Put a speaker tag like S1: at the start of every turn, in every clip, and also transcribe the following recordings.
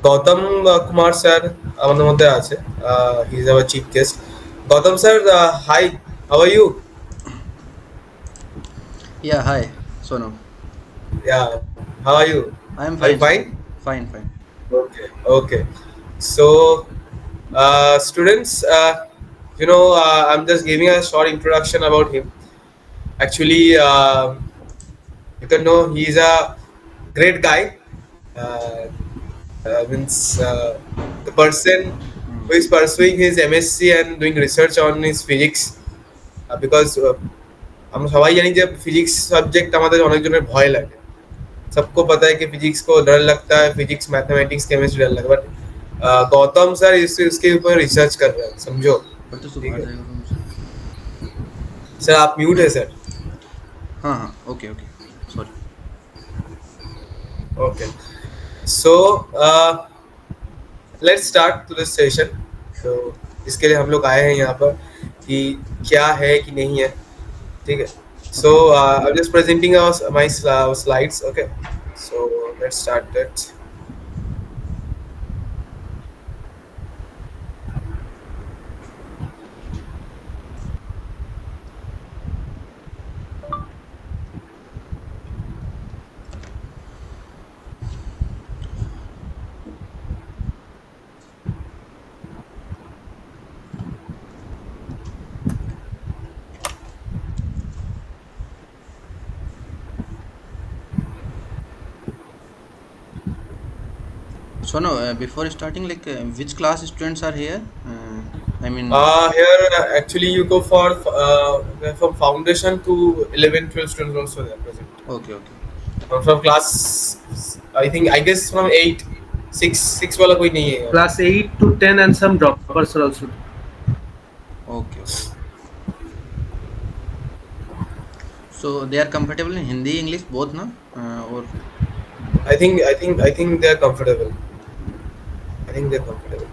S1: Gautam Kumar sir আমাদের মধ্যে আছে। He is our chief guest. Gautam sir, hi, how are you?
S2: Yeah, hi, Sonu.
S1: Yeah, how are you?
S2: I'm
S1: Are you
S2: fine, Sonu.
S1: fine?
S2: Fine, fine.
S1: Okay, okay. So, students, I'm just giving a short introduction about him. Actually, you can know he's a great guy. Uh, means the person
S2: Hmm.
S1: who is pursuing his MSc and doing research on his physics, because আমরা সবাই জানি যে physics subject আমাদের অনেকজনের ভয় লাগে। सबको पता है कि फिजिक्स को डर लगता है, फिजिक्स मैथमेटिक्स केमिस्ट्री डर लगता है, बट गौतम सर इसके ऊपर रिसर्च कर रहे हैं, समझो।
S2: पर तो
S1: ठीक
S2: बाहर
S1: है
S2: जाएगा रूम से।
S1: सर, आप म्यूट है सर।
S2: हाँ हाँ, okay okay, sorry.
S1: Okay, so let's start to this session. तो इसके लिए हम लोग आए हैं यहाँ पर कि क्या है कि नहीं है। ठीक है, so
S2: okay
S1: I am just presenting my slides. Okay, so let's start that.
S2: Sonu, before starting, which class students are here? I mean,
S1: Here actually you go for from foundation to 11, 12 students also there present.
S2: okay okay
S1: From class, I guess from 8, 6 वाला कोई नहीं है यहाँ
S3: Class 8 to 10 and some droppers are also.
S2: okay okay. So they are comfortable in Hindi, English, both, na? Or
S1: पे। I think they are comfortable. I think they are comfortable.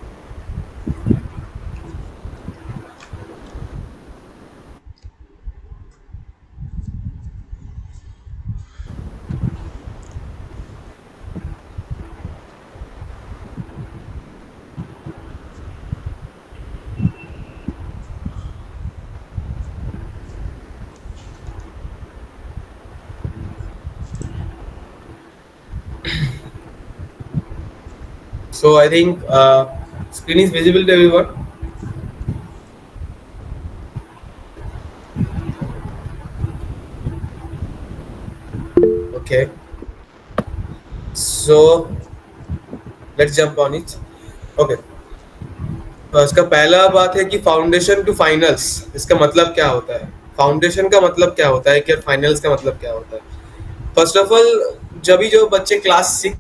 S1: So I think screen is visible to everyone. Okay, so let's jump on it. Okay, तो इसका पहला बात है कि foundation to finals, इसका मतलब क्या होता है, फाउंडेशन का मतलब क्या होता है कि फाइनल्स का मतलब क्या होता है। फर्स्ट ऑफ ऑल, जब भी जो बच्चे क्लास 6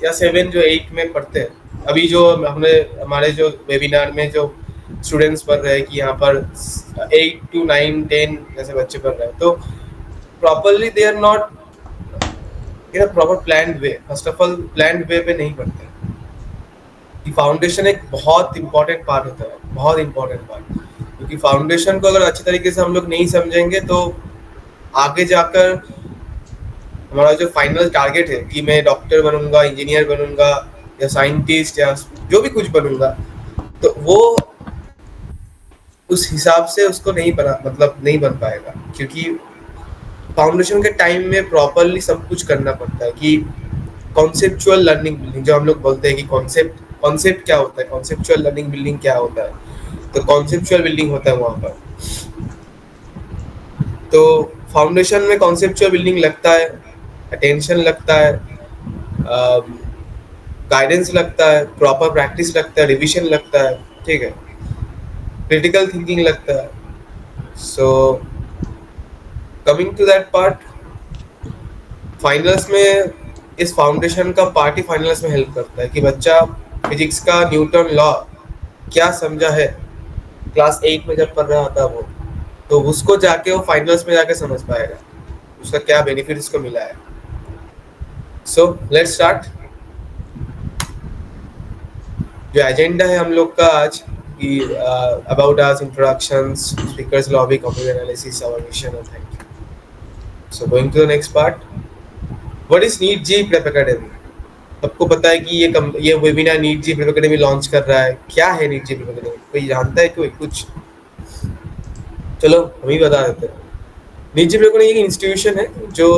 S1: या 7 जो 8 में पढ़ते हैं, अभी जो हमने हमारे जो वेबिनार में जो स्टूडेंट्स पढ़ रहे हैं कि यहाँ पर 8 to 9 10 जैसे बच्चे पढ़ रहे हैं, तो properly they are not in a proper planned way. First of all planned way पे नहीं पढ़ते हैं। कि फाउंडेशन एक बहुत इंपॉर्टेंट पार्ट होता है, बहुत इंपॉर्टेंट पार्ट, क्योंकि फाउंडेशन को अगर अच्छी तरीके से हम लोग नहीं समझेंगे तो आगे जाकर हमारा जो फाइनल टारगेट है कि मैं डॉक्टर बनूंगा, इंजीनियर बनूंगा या साइंटिस्ट या जो भी कुछ बनूंगा, तो वो उस हिसाब से उसको नहीं बना, मतलब नहीं बन पाएगा। क्योंकि फाउंडेशन के टाइम में प्रॉपरली सब कुछ करना पड़ता है कि कॉन्सेप्चुअल लर्निंग बिल्डिंग, जो हम लोग बोलते हैं कि कॉन्सेप्ट क्या होता है, कॉन्सेप्चुअल लर्निंग बिल्डिंग क्या होता है, तो कॉन्सेप्चुअल बिल्डिंग होता है वहाँ पर। तो फाउंडेशन में कॉन्सेप्चुअल बिल्डिंग लगता है, अटेंशन लगता है, गाइडेंस लगता है, प्रॉपर प्रैक्टिस लगता है, रिविजन लगता है, ठीक है, क्रिटिकल थिंकिंग लगता है। So coming to that part, finals में इस फाउंडेशन का पार्ट ही फाइनल्स में हेल्प करता है कि बच्चा फिजिक्स का न्यूटन लॉ क्या समझा है क्लास 8 में जब पढ़ रहा था वो, तो उसको जाके वो फाइनल्स में जाके समझ पाएगा उसका क्या बेनिफिट उसको मिला है। So let's start. जो एजेंडा है हम लोग का आज कि about our introductions, speakers lobby, computer analysis, our mission and thank you. So going to the next part, what is NEET JEE prep academy. आपको पता है कि ये webinar NEET JEE prep academy launch कर रहा है। क्या है नीट जी प्रिप अकेडमी? कोई जानता है कोई कुछ? चलो हम ही बता देते हैं। नीट जी प्रिप अकेडमी एक इंस्टीट्यूशन है जो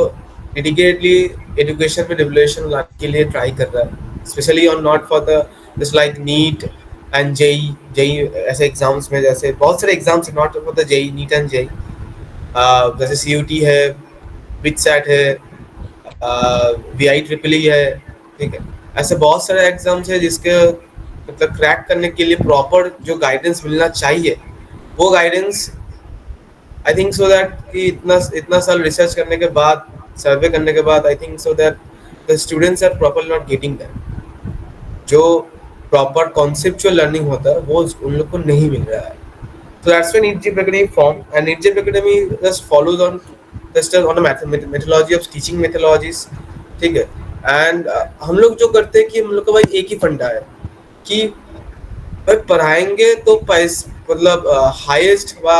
S1: डेडिकेटली एजुकेशन में रिवोल्यूशन लाने के लिए ट्राई कर रहा है, specially on not for the just like NEET and JEE JEE ऐसे एग्जाम्स में, जैसे बहुत सारे exams not for the JEE NEET and JEE, जैसे सीयूटी है, बिटसैट है, वीआई ट्रिपल ई है, ठीक है। ऐसे बहुत सारे एग्जाम्स है जिसके मतलब क्रैक करने के लिए प्रॉपर जो गाइडेंस मिलना चाहिए, वो guidance I think so that कि इतना इतना साल रिसर्च करने के बाद, सर्वे करने के बाद, I think so that the students are proper not getting that. जो प्रॉपर कॉन्सेप्चुअल लर्निंग होता है वो उन लोग को नहीं मिल रहा है। So that's when NITJIP Academy formed, and NITJIP Academy just follows on just on a methodology of teaching methodologies, ठीक है। एंड हम लोग जो करते हैं कि हम लोग का भाई एक ही फंडा है कि भाई पढ़ाएंगे तो पैसे मतलब हाईएस्ट व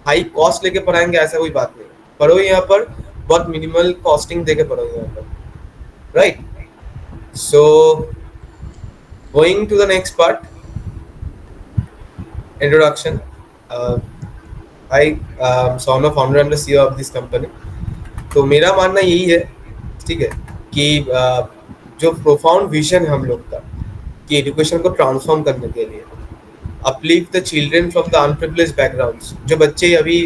S1: हाई कॉस्ट लेके पढ़ाएंगे, ऐसा कोई बात नहीं। पढ़ो यहाँ पर बहुत मिनिमल कॉस्टिंग देके पढ़ो यहाँ पर, right. So going to the next part, introduction. uh, Sona founder and CEO of this company. तो मेरा मानना यही है, ठीक है, कि जो प्रोफाउंड विजन है हम लोग का कि एजुकेशन को ट्रांसफॉर्म करने के लिए, uplift the children from the unprivileged backgrounds. जो बच्चे अभी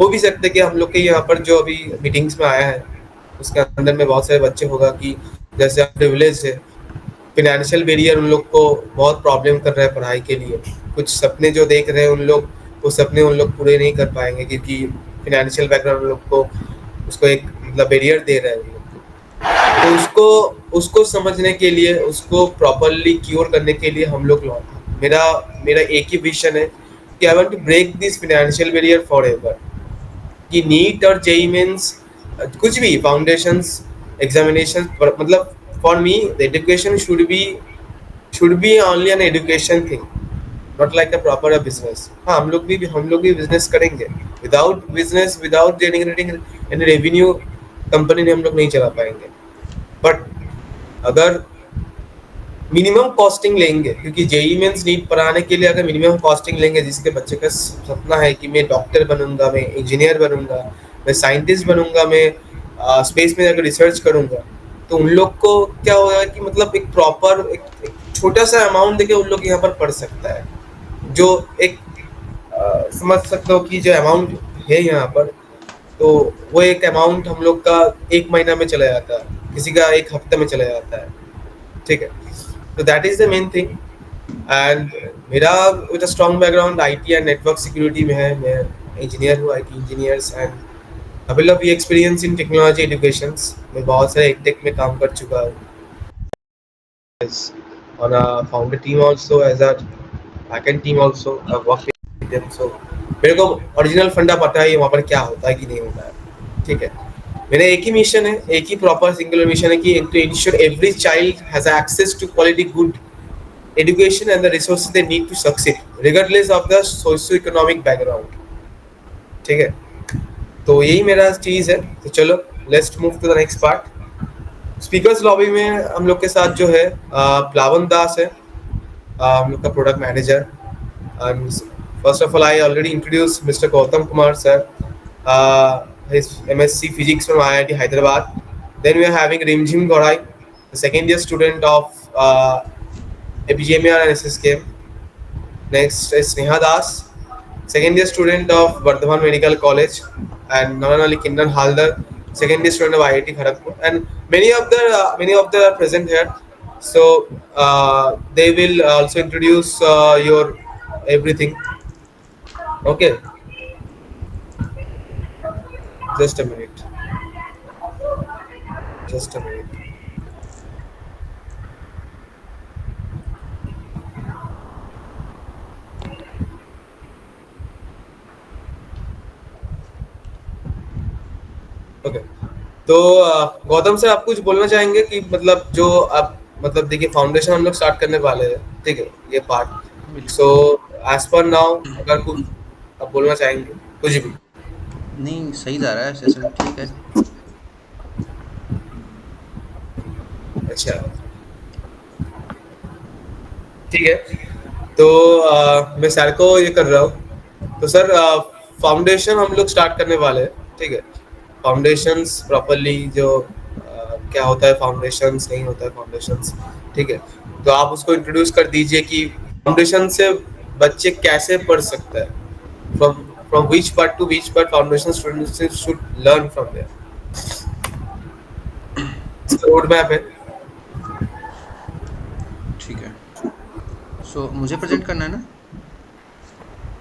S1: हो भी सकते कि हम लोग के यहाँ पर जो अभी मीटिंग्स में आया है उसके अंदर में बहुत सारे बच्चे होगा कि जैसे प्रिविलेज है, फिनेंशियल बैरियर उन लोग को बहुत प्रॉब्लम कर रहा है पढ़ाई के लिए। कुछ सपने जो देख रहे हैं उन लोग, वो सपने उन लोग पूरे नहीं कर पाएंगे क्योंकि फिनेंशियल बैकग्राउंड उन लोग को उसको एक मतलब बैरियर दे रहा है उन लोग को। तो उसको समझने के लिए, उसको प्रॉपरली क्योर करने के लिए हम लोग मेरा मेरा एक ही विजन है कि I want to break this financial barrier for ever. कि नीट और जेई मीन्स कुछ भी फाउंडेशंस एग्जामिनेशन, मतलब for me the education should be only an education thing, not like a proper a business. हाँ, हम लोग भी बिजनेस करेंगे। Without business, without generating any revenue, company ने हम लोग नहीं चला पाएंगे। बट अगर मिनिमम कॉस्टिंग लेंगे, क्योंकि जेई मीन्स नीट पढ़ाने के लिए अगर मिनिमम कॉस्टिंग लेंगे, जिसके बच्चे का सपना है कि मैं डॉक्टर बनूंगा, मैं इंजीनियर बनूंगा, मैं साइंटिस्ट बनूंगा, मैं स्पेस में जाकर रिसर्च करूंगा, तो उन लोग को क्या होगा कि मतलब एक प्रॉपर एक छोटा सा अमाउंट देके उन लोग यहाँ पर पढ़ सकता है। जो एक समझ सकते हो कि जो अमाउंट है यहाँ पर, तो वो एक अमाउंट हम लोग का एक महीना में चला जाता है, किसी का एक हफ्ते में चला जाता है, ठीक है। तो that is the main thing. And मेरा with a strong background IT and network security में है। मैं इंजीनियर हूँ, आईटी इंजीनियर्स, एंड अभी अभी एक्सपीरियंस इन टेक्नोलॉजी एजुकेशंस। मैं बहुत सारे टेक में काम कर चुका हूँ on a founder team also, as a backend team also I work with them। so मेरे को ओरिजिनल फंडा पता है वहाँ पर क्या होता है कि नहीं होता है, ठीक है। मेरा एक ही मिशन है, एक ही प्रॉपर सिंगुलर मिशन है कि to ensure every child has access to quality good education and the resources they need to succeed regardless of the socio-economic background, ठीक है। तो यही मेरा चीज़ है। तो चलो let's move to the next part. Speakers lobby में हम लोग के साथ जो है प्लावन दास है, हम लोग का product manager. First of all I already introduce mister Gautam Kumar sir, his MSc Physics from IIT Hyderabad. Then we are having Rimjim Gorai, the second year student of APGMR and SSKM. Next is Sneha Das, second year student of Bardhaman Medical College, and Navanali Kindan Haldar, second year student of IIT Kharagpur, and many of the are present here. So they will also introduce your everything. Okay, just a minute. Just a minute. Okay, तो Gautam sir आप कुछ बोलना चाहेंगे कि मतलब जो आप मतलब देखिए फाउंडेशन हम लोग स्टार्ट करने वाले हैं, ठीक है, ये part. So as per now अगर कुछ आप बोलना चाहेंगे, कुछ भी।
S2: नहीं, सही जा रहा है सेशन, ठीक है।
S1: अच्छा, ठीक है। तो मैं सर को ये कर रहा हूँ। तो सर फाउंडेशन हम लोग स्टार्ट करने वाले हैं, ठीक है। फाउंडेशंस प्रॉपरली जो क्या होता है, फाउंडेशंस नहीं होता है फाउंडेशंस, ठीक है। तो आप उसको इंट्रोड्यूस कर दीजिए कि फाउंडेशन से बच्चे कैसे पढ़ सकता है, from from which part to which part foundation students should learn from there. Road map है।
S2: ठीक है। सो मुझे प्रेजेंट करना है ना?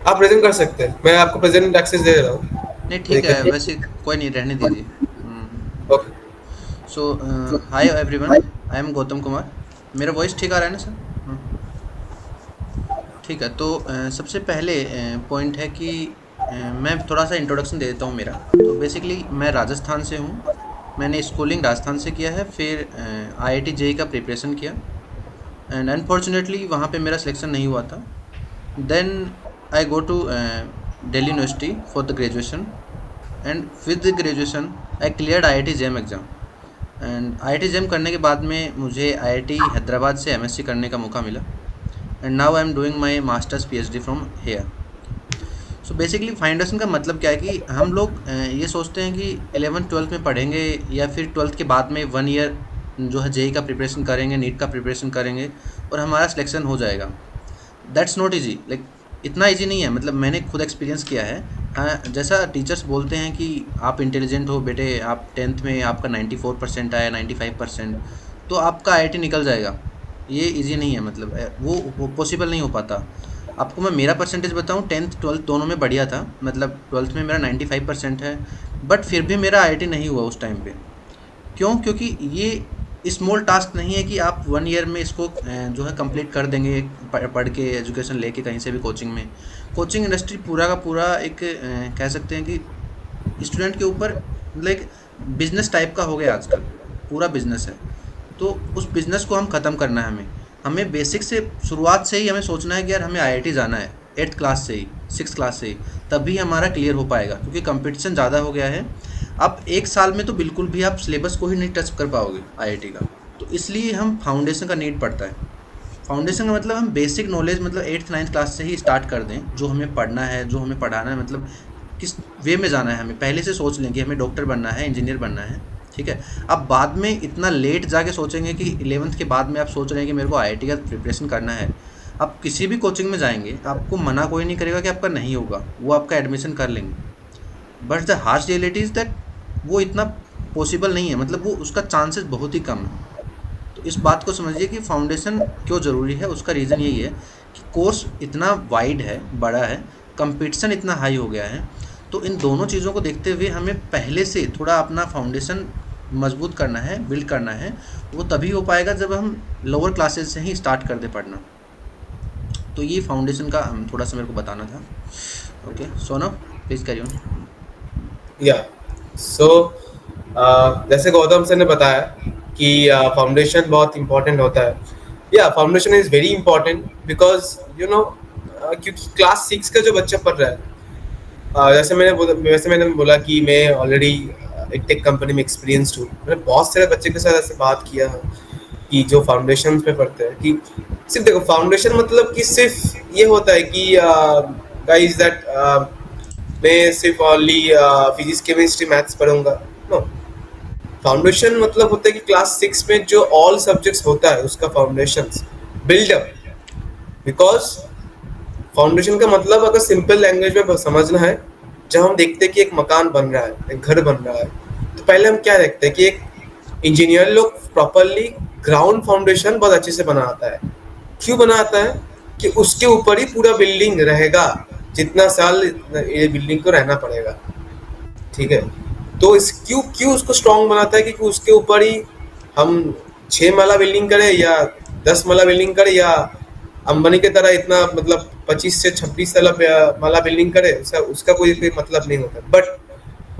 S1: आप प्रेजेंट कर सकते हैं, मैं आपको प्रेजेंट एक्सेस दे रहा हूँ,
S2: नहीं
S1: कोई
S2: ठीक है,
S1: दिक्कत नहीं।
S2: वैसे कोई नहीं, रहने दीजिए।
S1: Okay.
S2: So hi everyone, I am Gautam Kumar. मेरा वॉइस ठीक आ रहा है ना सर? ठीक है। तो सबसे पहले पॉइंट है कि मैं थोड़ा सा इंट्रोडक्शन दे देता हूँ मेरा। तो बेसिकली मैं राजस्थान से हूँ। मैंने स्कूलिंग राजस्थान से किया है, फिर IIT JEE का प्रिपरेशन किया, एंड अनफॉर्चुनेटली वहाँ पे मेरा सिलेक्शन नहीं हुआ था। Then I go to Delhi university for the graduation, and with the graduation I cleared IIT JEM exam. And IIT JEM करने के बाद में मुझे IIT हैदराबाद से MSc करने का मौका मिला, and now I am doing my masters PhD from here. So basically foundation का मतलब क्या है कि हम लोग ये सोचते हैं कि 11th-12th में पढ़ेंगे या फिर 12th के बाद में 1 ईयर जो है JEE का प्रिपरेशन करेंगे, नीट का प्रिपरेशन करेंगे और हमारा सिलेक्शन हो जाएगा। दैट्स नॉट ईजी, लाइक इतना ईजी नहीं है। मतलब मैंने खुद एक्सपीरियंस किया है। हाँ, जैसा टीचर्स बोलते हैं कि आप इंटेलिजेंट हो बेटे, आप 10th में आपका 94% आया, 95%, तो आपका IIT निकल जाएगा। ये ईजी नहीं है, मतलब वो पॉसिबल नहीं हो पाता। आपको मैं मेरा परसेंटेज बताऊं, 10th 12th दोनों में बढ़िया था। मतलब 12th में मेरा 95% है, बट फिर भी मेरा IIT नहीं हुआ उस टाइम पे। क्यों? क्योंकि ये स्मॉल टास्क नहीं है कि आप 1 ईयर में इसको जो है कंप्लीट कर देंगे, पढ़ के एजुकेशन लेके कहीं से भी कोचिंग में। कोचिंग इंडस्ट्री पूरा का पूरा एक कह सकते हैं कि स्टूडेंट के ऊपर मतलब एक बिजनेस टाइप का हो गया आजकल, पूरा बिजनेस है। तो उस बिजनेस को हम ख़त्म करना है। हमें हमें बेसिक से, शुरुआत से ही हमें सोचना है कि यार हमें IIT जाना है, 8th क्लास से ही, 6th क्लास से ही, तभी हमारा क्लियर हो पाएगा। क्योंकि कंपटीशन ज़्यादा हो गया है। आप एक साल में तो बिल्कुल भी आप सिलेबस को ही नहीं टच कर पाओगे IIT का। तो इसलिए हम फाउंडेशन का नीड पड़ता है। फाउंडेशन का मतलब हम बेसिक नॉलेज, मतलब 8th 9th क्लास से ही स्टार्ट कर दें। जो हमें पढ़ना है, जो हमें पढ़ाना है, मतलब किस वे में जाना है, हमें पहले से सोच लें कि हमें डॉक्टर बनना है, इंजीनियर बनना है, ठीक है। अब बाद में इतना लेट जाके सोचेंगे कि 11th के बाद में आप सोच रहे हैं कि मेरे को IIT का प्रिपरेशन करना है। आप किसी भी कोचिंग में जाएंगे, आपको मना कोई नहीं करेगा कि आपका नहीं होगा, वो आपका एडमिशन कर लेंगे। But the harsh reality is that वो इतना पॉसिबल नहीं है, मतलब वो उसका चांसेस बहुत ही कम है। तो इस बात को समझिए कि फाउंडेशन क्यों ज़रूरी है। उसका रीज़न यही है कि कोर्स इतना वाइड है, बड़ा है, कंपटीशन इतना हाई हो गया है। तो इन दोनों चीज़ों को देखते हुए हमें पहले से थोड़ा अपना फाउंडेशन मजबूत करना है, बिल्ड करना है। वो तभी हो पाएगा जब हम लोअर क्लासेस से ही स्टार्ट कर दे पढ़ना। तो ये फाउंडेशन का थोड़ा सा मेरे को बताना था। Okay, Sonam please carry on.
S1: या सो जैसे गौतम सर ने बताया कि फाउंडेशन बहुत इंपॉर्टेंट होता है। या foundation is very important because you know, क्योंकि क्लास 6 का जो बच्चा पढ़ रहा है, वैसे मैंने बोला कि मैं ऑलरेडी एक टेक कंपनी में एक्सपीरियंस्ड हूँ। मैंने बहुत सारे बच्चे के साथ ऐसे बात किया है कि जो फाउंडेशन पे पढ़ते हैं, कि सिर्फ देखो फाउंडेशन मतलब कि सिर्फ ये होता है कि गाइस दैट मैं सिर्फ ओनली फिजिक्स केमिस्ट्री मैथ्स पढ़ूंगा। नो, फाउंडेशन मतलब होता है कि क्लास 6 में जो ऑल सब्जेक्ट्स होता है उसका फाउंडेशन बिल्डअप। बिकॉज फाउंडेशन का मतलब अगर सिंपल लैंग्वेज में समझना है, जब हम देखते हैं कि एक मकान बन रहा है, एक घर बन रहा है, तो पहले हम क्या देखते हैं कि एक इंजीनियर लोग प्रॉपरली ग्राउंड फाउंडेशन बहुत अच्छे से बनाता है। क्यों बनाता है? कि उसके ऊपर ही पूरा बिल्डिंग रहेगा, जितना साल ये बिल्डिंग को रहना पड़ेगा, ठीक है। तो इस क्यों क्यों उसको स्ट्रॉन्ग बनाता है? क्योंकि उसके ऊपर ही हम 6 माला बिल्डिंग करें या 10 माला बिल्डिंग करें या अंबानी की तरह इतना मतलब 25 से 26 माला बिल्डिंग करे, उसका कोई मतलब नहीं होता। But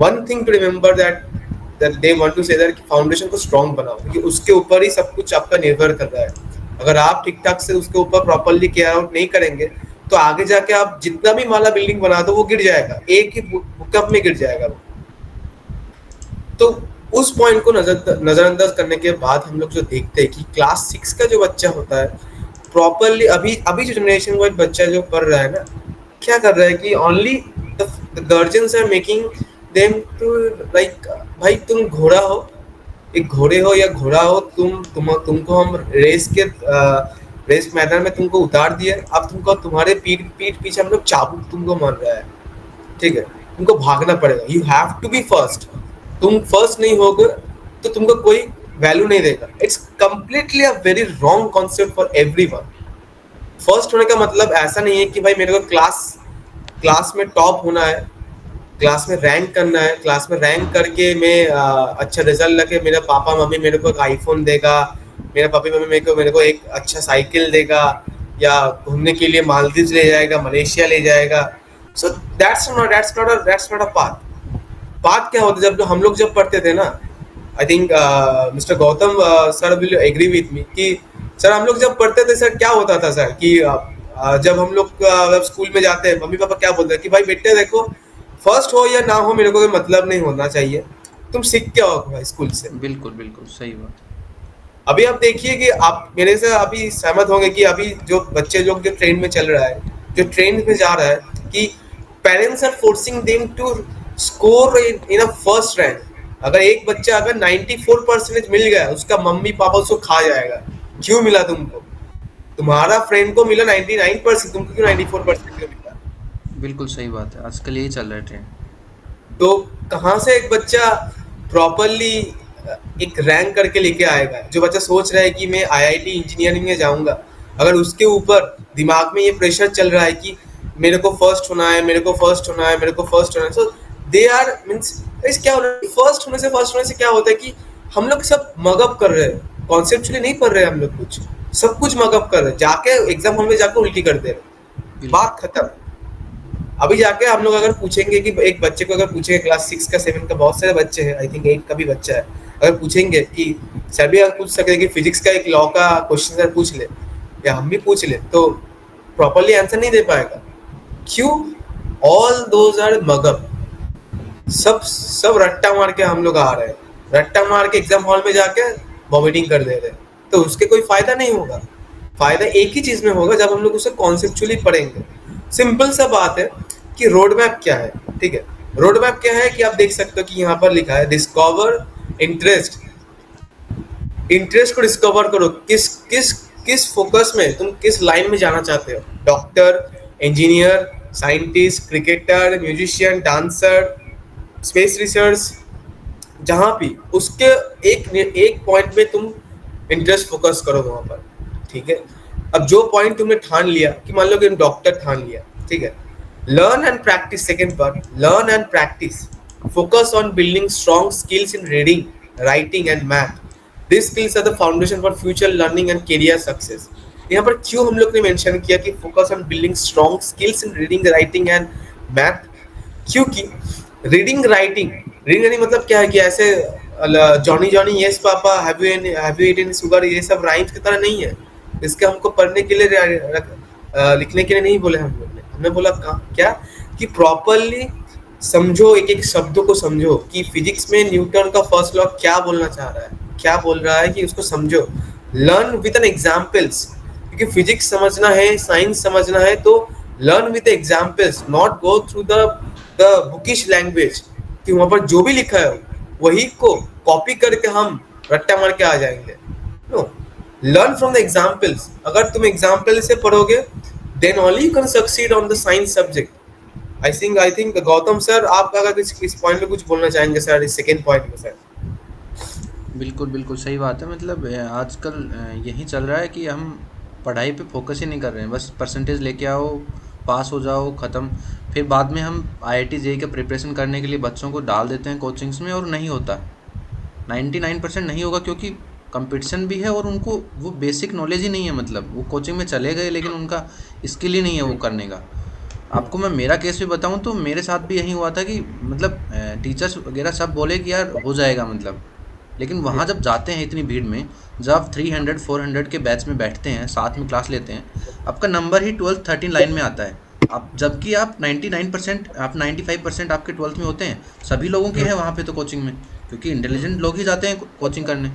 S1: one thing to remember that they want to say that कि फाउंडेशन को स्ट्रॉन्ग बनाओ, क्योंकि उसके ऊपर ही सब कुछ आपका निर्भर कर रहा है। अगर आप ठीक ठाक से उसके ऊपर प्रॉपरली केयर आउट नहीं करेंगे, तो आगे जाके आप जितना भी माला बिल्डिंग बना दो वो गिर जाएगा, एक ही भूकंप में गिर जाएगा वो। तो उस पॉइंट को नजरअंदाज करने के बाद हम लोग जो देखते हैं कि क्लास 6 का जो बच्चा होता है प्रॉपरली, अभी अभी जो जनरेशन वाइज बच्चा जो पढ़ रहा है ना, क्या कर रहा है कि only the guardians are making them to like, भाई तुम घोड़ा हो, एक घोड़े हो या घोड़ा हो, तुमको हम रेस मैदान में तुमको उतार दिया, अब तुमको तुम्हारे पीठ पीछे हम लोग चाबुक तुमको मार रहा है, ठीक है, तुमको भागना पड़ेगा, you have to be first, तुम फर्स्ट नहीं होगे तो तुमको कोई वैल्यू नहीं देगा। It's completely a very wrong concept for everyone. First होने का मतलब ऐसा नहीं है कि भाई मेरे को क्लास क्लास में टॉप होना है, क्लास में रैंक करना है, क्लास में रैंक करके मैं अच्छा रिजल्ट लेके मेरा पापा मम्मी मेरे को एक आईफोन देगा, मेरा पापा मम्मी मेरे को एक अच्छा साइकिल देगा, या घूमने के लिए मालदीव ले जाएगा, मलेशिया ले जाएगा। So that's not a path. बात क्या होती है, जब हम लोग जब पढ़ते थे ना, I think mister Gautam sir will agree with me कि सर हम लोग जब पढ़ते थे सर क्या होता था सर कि जब हम लोग स्कूल में जाते हैं मम्मी पापा क्या बोलते हैं कि भाई बेटे देखो, फर्स्ट हो या ना हो मेरे को कोई मतलब नहीं होना चाहिए, तुम सीख के आओ भाई स्कूल से।
S2: बिल्कुल, बिल्कुल, सही बात।
S1: अभी आप देखिए कि आप मेरे से अभी सहमत होंगे कि अभी जो बच्चे लोग जो ट्रेन में चल रहा है, जो ट्रेन में जा रहा है, कि parents are forcing them to score in a first rank. अगर एक बच्चा अगर 94% मिल गया, उसका मम्मी पापा उसको खा जाएगा, क्यों मिला तुमको, तुम्हारा फ्रेंड को मिला 99%, तुमको क्यों 94% क्यों मिला।
S2: बिल्कुल सही बात है, आजकल यही चल रहा है ट्रेंड।
S1: तो कहाँ से एक बच्चा प्रॉपरली एक रैंक करके लेके आएगा। जो बच्चा सोच रहा है कि मैं आईआईटी इंजीनियरिंग में जाऊंगा, अगर उसके ऊपर दिमाग में ये प्रेशर चल रहा है कि मेरे को फर्स्ट होना है, मेरे को फर्स्ट होना है, मेरे को फर्स्ट होना है, सो दे आर मीन्स क्या हो रहा है, फर्स्ट होने से क्या होता है कि हम लोग सब मगअप कर रहे हैं, कॉन्सेप्चुअली नहीं पढ़ रहे हैं हम लोग, कुछ सब कुछ मगअप कर रहे हैं, जाके एग्जाम हॉल में जाके उल्टी कर दे रहे,
S2: बिल्कुल,
S1: बात खत्म। अभी जाके हम लोग अगर पूछेंगे कि एक बच्चे को अगर पूछेंगे, क्लास 6 का 7 का बहुत सारे बच्चे हैं, आई थिंक 8 का भी बच्चा है, अगर पूछेंगे कि सर भी अगर पूछ सकते हैं कि फिजिक्स का एक लॉ का क्वेश्चन अगर पूछ ले या हम भी पूछ ले, तो प्रॉपरली आंसर नहीं दे पाएगा। क्यों? ऑल दोज आर मगअप, सब रट्टा मार के हम लोग आ रहे हैं, रट्टा मार के एग्जाम हॉल में जाके वॉमिटिंग कर दे रहे हैं, तो उसके कोई फायदा नहीं होगा। फायदा एक ही चीज में होगा, जब हम लोग उसे कॉन्सेप्चुअली पढ़ेंगे। सिंपल सा बात है कि रोड मैप क्या है, ठीक है, रोड मैप क्या है कि आप देख सकते हो कि यहाँ पर लिखा है डिस्कवर इंटरेस्ट, इंटरेस्ट को डिस्कवर करो, किस किस किस फोकस में तुम किस लाइन में जाना चाहते हो, doctor, engineer, scientist, cricketer, musician, dancer, space research, जहाँ भी उसके एक एक पॉइंट में तुम इंटरेस्ट फोकस करो वहां पर, ठीक है। अब जो पॉइंट तुमने ठान लिया कि मान लो कि डॉक्टर ठान लिया, ठीक है, learn and practice, second part, learn and practice, focus on building strong skills in reading, writing and math, this skills are the foundation for future learning and career success. यहाँ पर क्यों हम लोग ने मेंशन किया कि focus on building strong skills in reading, writing and math, क्योंकि reading मतलब क्या है कि ऐसे Johnny Johnny yes papa have you eaten sugar, ये सब राइम्स की तरह नहीं है। इसके हमको पढ़ने के लिए लिखने के लिए नहीं बोले हम लोग ने, हमने बोला क्या कि प्रॉपरली समझो, एक एक शब्दों को समझो कि फिजिक्स में न्यूटन का फर्स्ट लॉ क्या बोलना चाह रहा है, क्या बोल रहा है, कि उसको समझो, लर्न विद एन एग्जाम्पल्स, क्योंकि फिजिक्स समझना है, साइंस समझना है, तो learn with examples, not go through the bookish language, कि वहां पर जो भी लिखा है वही को कॉपी करके हम रट्टा मार के आ जाएंगे। No, learn from the examples. अगर तुम एग्जाम्पल से पढ़ोगे then only you can succeed on the science subject. I think Gautam sir, आप अगर इस पॉइंट में कुछ बोलना चाहेंगे सर, इस सेकेंड पॉइंट में सर।
S2: बिल्कुल, बिल्कुल सही बात है। मतलब आजकल यही चल रहा है कि हम पढ़ाई पे फोकस ही नहीं कर रहे हैं, बस परसेंटेज लेके आओ, पास हो जाओ, ख़त्म। फिर बाद में हम आईआईटी जेईई का प्रिपरेशन करने के लिए बच्चों को डाल देते हैं कोचिंग्स में, और नहीं होता, 99% नहीं होगा, क्योंकि कंपटीशन भी है और उनको वो बेसिक नॉलेज ही नहीं है। मतलब वो कोचिंग में चले गए लेकिन उनका स्किल ही नहीं है वो करने का। आपको मैं मेरा केस भी बताऊं तो मेरे साथ भी यही हुआ था कि मतलब टीचर्स वगैरह सब बोले कि यार हो जाएगा, मतलब, लेकिन वहाँ जब जाते हैं इतनी भीड़ में, जब आप 300-400 के बैच में बैठते हैं, साथ में क्लास लेते हैं, आपका नंबर ही 12-13 लाइन में आता है। आप जबकि आप 99%, आप 95% आपके 12th में होते हैं, सभी लोगों के हैं वहाँ पे तो कोचिंग में, क्योंकि इंटेलिजेंट लोग ही जाते हैं कोचिंग करने।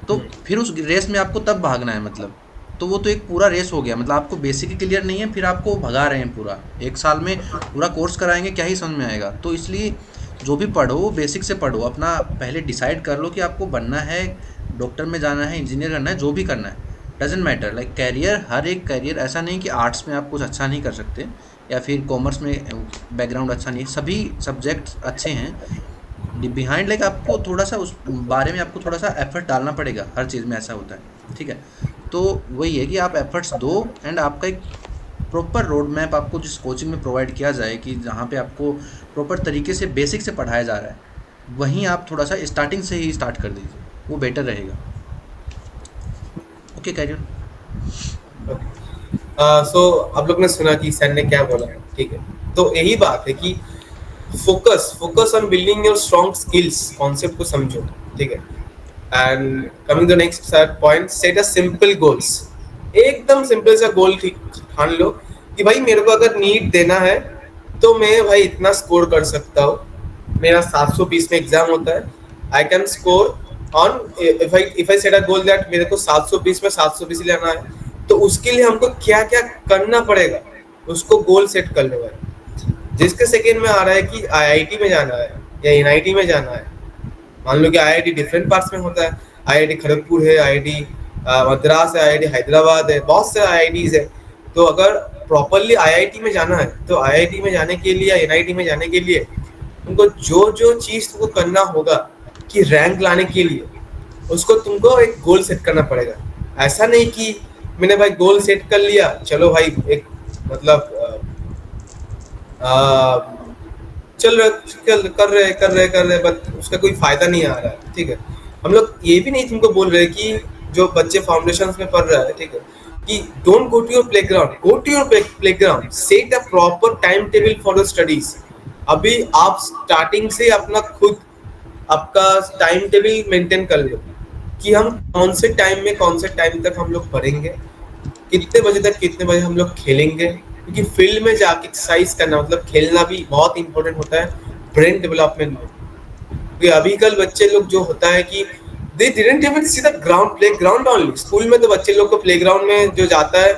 S2: तो फिर उस रेस में आपको तब भागना है, मतलब तो वो तो एक पूरा रेस हो गया, मतलब आपको बेसिक ही क्लियर नहीं है, फिर आपको भगा रहे हैं पूरा एक साल में, पूरा कोर्स कराएंगे, क्या ही समझ में आएगा। तो इसलिए जो भी पढ़ो वो बेसिक से पढ़ो, अपना पहले डिसाइड कर लो कि आपको बनना है, डॉक्टर में जाना है, इंजीनियर करना है, जो भी करना है, डजेंट मैटर। लाइक कैरियर, हर एक कैरियर, ऐसा नहीं कि आर्ट्स में आप कुछ अच्छा नहीं कर सकते या फिर कॉमर्स में बैकग्राउंड अच्छा नहीं है, सभी सब्जेक्ट्स अच्छे हैं। बिहाइंड लाइक आपको थोड़ा सा उस बारे में आपको थोड़ा सा एफर्ट डालना पड़ेगा, हर चीज़ में ऐसा होता है, ठीक है। तो वही है कि आप एफर्ट्स दो, एंड आपका एक प्रॉपर रोड मैप आपको जिस कोचिंग में प्रोवाइड किया जाए, कि जहाँ पे आपको प्रॉपर तरीके से बेसिक से पढ़ाया जा रहा है, वहीं आप थोड़ा सा स्टार्टिंग से ही स्टार्ट कर दीजिए, वो बेटर रहेगा। Okay, career.
S1: सो आप लोग ने सुना कि सर ने क्या बोला, ठीक है। तो यही बात है कि focus on building your strong skills, concept को समझो, ठीक है। And coming the next point, set a simple goals. एकदम सिंपल सा गोल ठीक ठान लो कि भाई मेरे को अगर नीट देना है तो मैं भाई इतना स्कोर कर सकता हूँ, मेरा 720 में एग्जाम होता है, I can score on, if I set a goal that मेरे को 720 में 720 लेना है, तो उसके लिए हमको क्या क्या करना पड़ेगा, उसको गोल सेट कर लो भाई। जिसके सेकेंड में आ रहा है कि आईआईटी में जाना है या एनआईटी में जाना है, मान लो कि आईआईटी डिफरेंट पार्ट्स में होता है, आईआईटी खड़गपुर है, आईआईटी मद्रास है, आईआईटी हैदराबाद है, बहुत सारे आईआईटीज है। तो अगर प्रॉपरली आईआईटी में जाना है तो आईआईटी में जाने के लिए या एनआईटी में जाने के लिए तुमको जो जो चीज तुमको करना होगा कि रैंक लाने के लिए, उसको तुमको एक गोल सेट करना पड़ेगा। ऐसा नहीं कि मैंने भाई गोल सेट कर लिया, चलो भाई एक मतलब चल रहे कर रहे बट उसका कोई फायदा नहीं आ रहा है, ठीक है। हम लोग ये भी नहीं तुमको बोल रहे कि जो बच्चे फाउंडेशन में पढ़ रहा है, ठीक है, कि don't go to your playground, go to your playground, set a proper time table for your studies. अभी आप स्टार्टिंग से अपना खुद आपका टाइम टेबल मेंटेन कर लो कि हम कौन से टाइम में कौन से टाइम तक हम लोग पढ़ेंगे, कितने बजे तक कितने बजे हम लोग खेलेंगे, क्योंकि फील्ड में जाके एक्सरसाइज करना मतलब खेलना भी बहुत इंपॉर्टेंट होता है ब्रेन डेवलपमेंट में। क्योंकि अभी कल बच्चे लोग जो होता है कि they didn't even see the ground, play ground only. School में तो बच्चे लोग को प्ले ग्राउंड में जो जाता है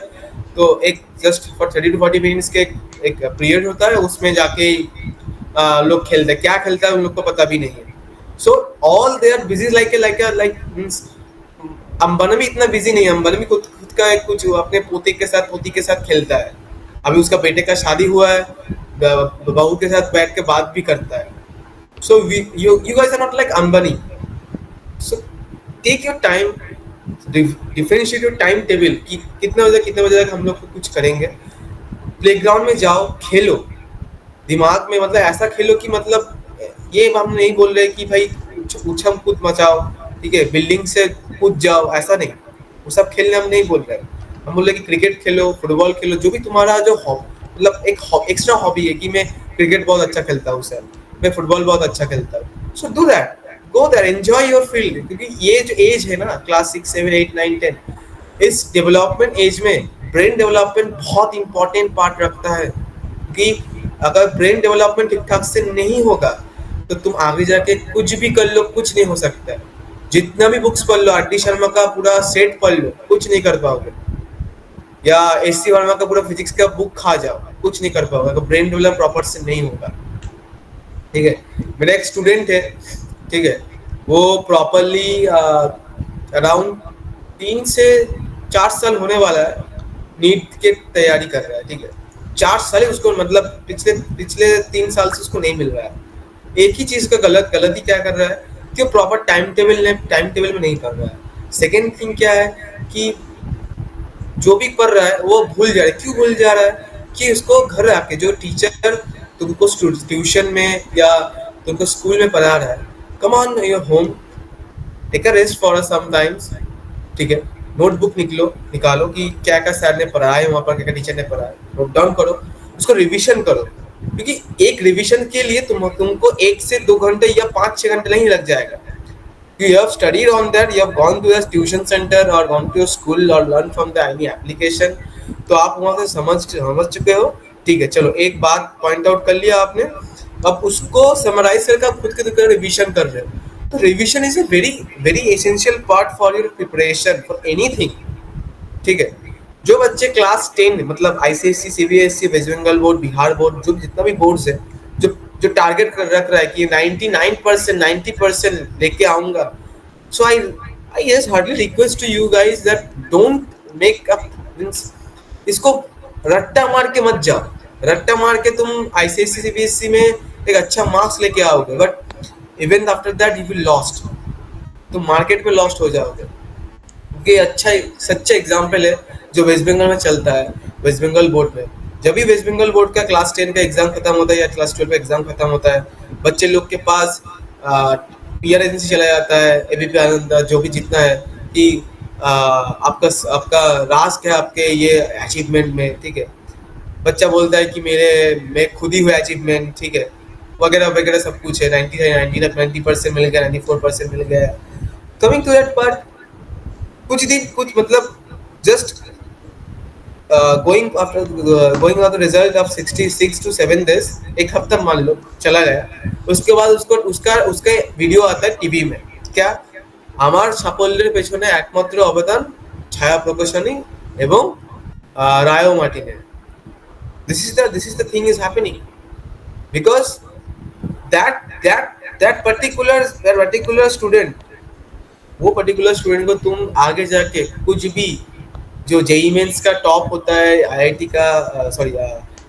S1: तो एक जस्ट फॉर 30 to 40 मिनट्स के एक पीरियड होता है, उसमें जाके लोग खेलते हैं, क्या खेलता है उन लोग को पता भी नहीं है। So all they are busy like means Ambani भी इतना बिजी नहीं है, अंबानी भी खुद खुद का एक कुछ अपने पोती के साथ खेलता है। अभी उसका बेटे का शादी हुआ है, बहू के साथ बैठ के बात भी करता है। So you guys are not like Ambani. So take your time, differentiate your time table कि कितने बजे तक हम लोग कुछ करेंगे। प्लेग्राउंड में जाओ, खेलो, दिमाग में मतलब ऐसा खेलो कि मतलब ये हम नहीं बोल रहे कि भाई उछम कूद मचाओ, ठीक है, बिल्डिंग से कूद जाओ, ऐसा नहीं, वो सब खेलने हम नहीं बोल रहे। हम बोल रहे कि क्रिकेट खेलो, फुटबॉल खेलो, जो भी तुम्हारा जो मतलब एक एक्स्ट्रा हॉबी है कि मैं क्रिकेट बहुत अच्छा खेलता हूँ सर, मैं फुटबॉल बहुत अच्छा खेलता हूँ, so do that, go there, enjoy your field. क्योंकि ये जो एज है ना, क्लास 6 7 8 9 10, इस डेवलपमेंट एज में ब्रेन डेवलपमेंट बहुत इंपॉर्टेंट पार्ट रखता है। कि अगर ब्रेन डेवलपमेंट ठीक ठाक से नहीं होगा तो तुम आगे जाके कुछ भी कर लो, कुछ नहीं हो सकता है। जितना भी बुक्स पढ़ लो, आर डी शर्मा का पूरा सेट पढ़ लो, कुछ नहीं कर पाओगे, या एस सी वर्मा का पूरा फिजिक्स का बुक खा जाओ, कुछ नहीं कर पाओगे अगर ब्रेन डेवलप प्रॉपर से नहीं होगा, ठीक है। मेरा एक स्टूडेंट है, ठीक है, वो प्रॉपरली अराउंड 3 से 4 साल होने वाला है, नीट की तैयारी कर रहा है, ठीक है। 4 साल उसको मतलब पिछले 3 साल से उसको नहीं मिल रहा है। एक ही चीज का गलती क्या कर रहा है कि वो प्रॉपर टाइम टेबल में नहीं कर रहा है। सेकेंड थिंग क्या है कि जो भी पढ़ रहा है वो भूल जा रहा है। क्यों भूल जा रहा है? कि उसको घर आके जो टीचर तुमको ट्यूशन में या तुमको स्कूल में पढ़ा रहा है, come on your home, take a rest for some times, ठीक है। नोटबुक निकालो कि क्या क्या सर ने पढ़ाया है, वहाँ पर क्या क्या टीचर ने पढ़ाया, नोट डाउन करो, उसको रिवीजन करो। क्योंकि एक रिवीजन के लिए तुमको 1 से 2 घंटे या 5-6 घंटे नहीं लग जाएगा। You have studied on that, you have gone to a tuition center or gone to a school or learned from the any application, तो आप वहाँ से समझ चुके हो, ठीक है। चलो एक बात पॉइंट आउट कर लिया आपने, अब उसको समराइज करके आप खुद के रिवीजन कर रहे हो। तो revision is a very very essential part for your preparation for anything, ठीक है। जो बच्चे क्लास 10 मतलब ICSC, CBSE, west Bengal board, Bihar board, जो जितना भी बोर्ड्स है, जो जो टारगेट रख रहा है कि 99% 90% लेके आऊंगा, so I just hardly request to you guys that don't make up means, इसको रट्टा मार के मत जाओ। रट्टा मार के तुम आईसीएससी सीबीएसई में एक अच्छा मार्क्स लेके आओगे, but even after that you will lost, तुम मार्केट में लॉस्ट हो जाओगे। ये अच्छा सच्चा एग्जाम्पल है जो वेस्ट बंगाल में चलता है। वेस्ट बंगाल बोर्ड में जब भी वेस्ट बंगाल बोर्ड का क्लास 10 का एग्जाम खत्म होता है या क्लास 12 का एग्जाम खत्म होता है, बच्चे लोग के पास पीआर एजेंसी चला जाता है, एबीपी आनंद जो भी जितना है कि आपका आपका राज क्या है आपके ये अचीवमेंट में, ठीक है। बच्चा बोलता है कि मैं खुद ही हुआ अचीवमेंट, ठीक है, वगैरह वगैरह सब कुछ है। 90% मिल गया, 94% मिल गया। कमिंग टू दैट पार्ट, कुछ मतलब just going on the result of 66 to 7 days, एक हफ्ता मान लो चला गया, उसके बाद उसका वीडियो आता है टीवी में, क्या আমার সাফল্যের পেছনে একমাত্র অবদান ছায়া প্রকাশনী এবং রায়ো মার্টিনের। this is the thing is happening because that particular student, वो पर्टिकुलर स्टूडेंट को तुम आगे जाके कुछ भी, जो जेई मेंस का टॉप होता है, आईआईटी का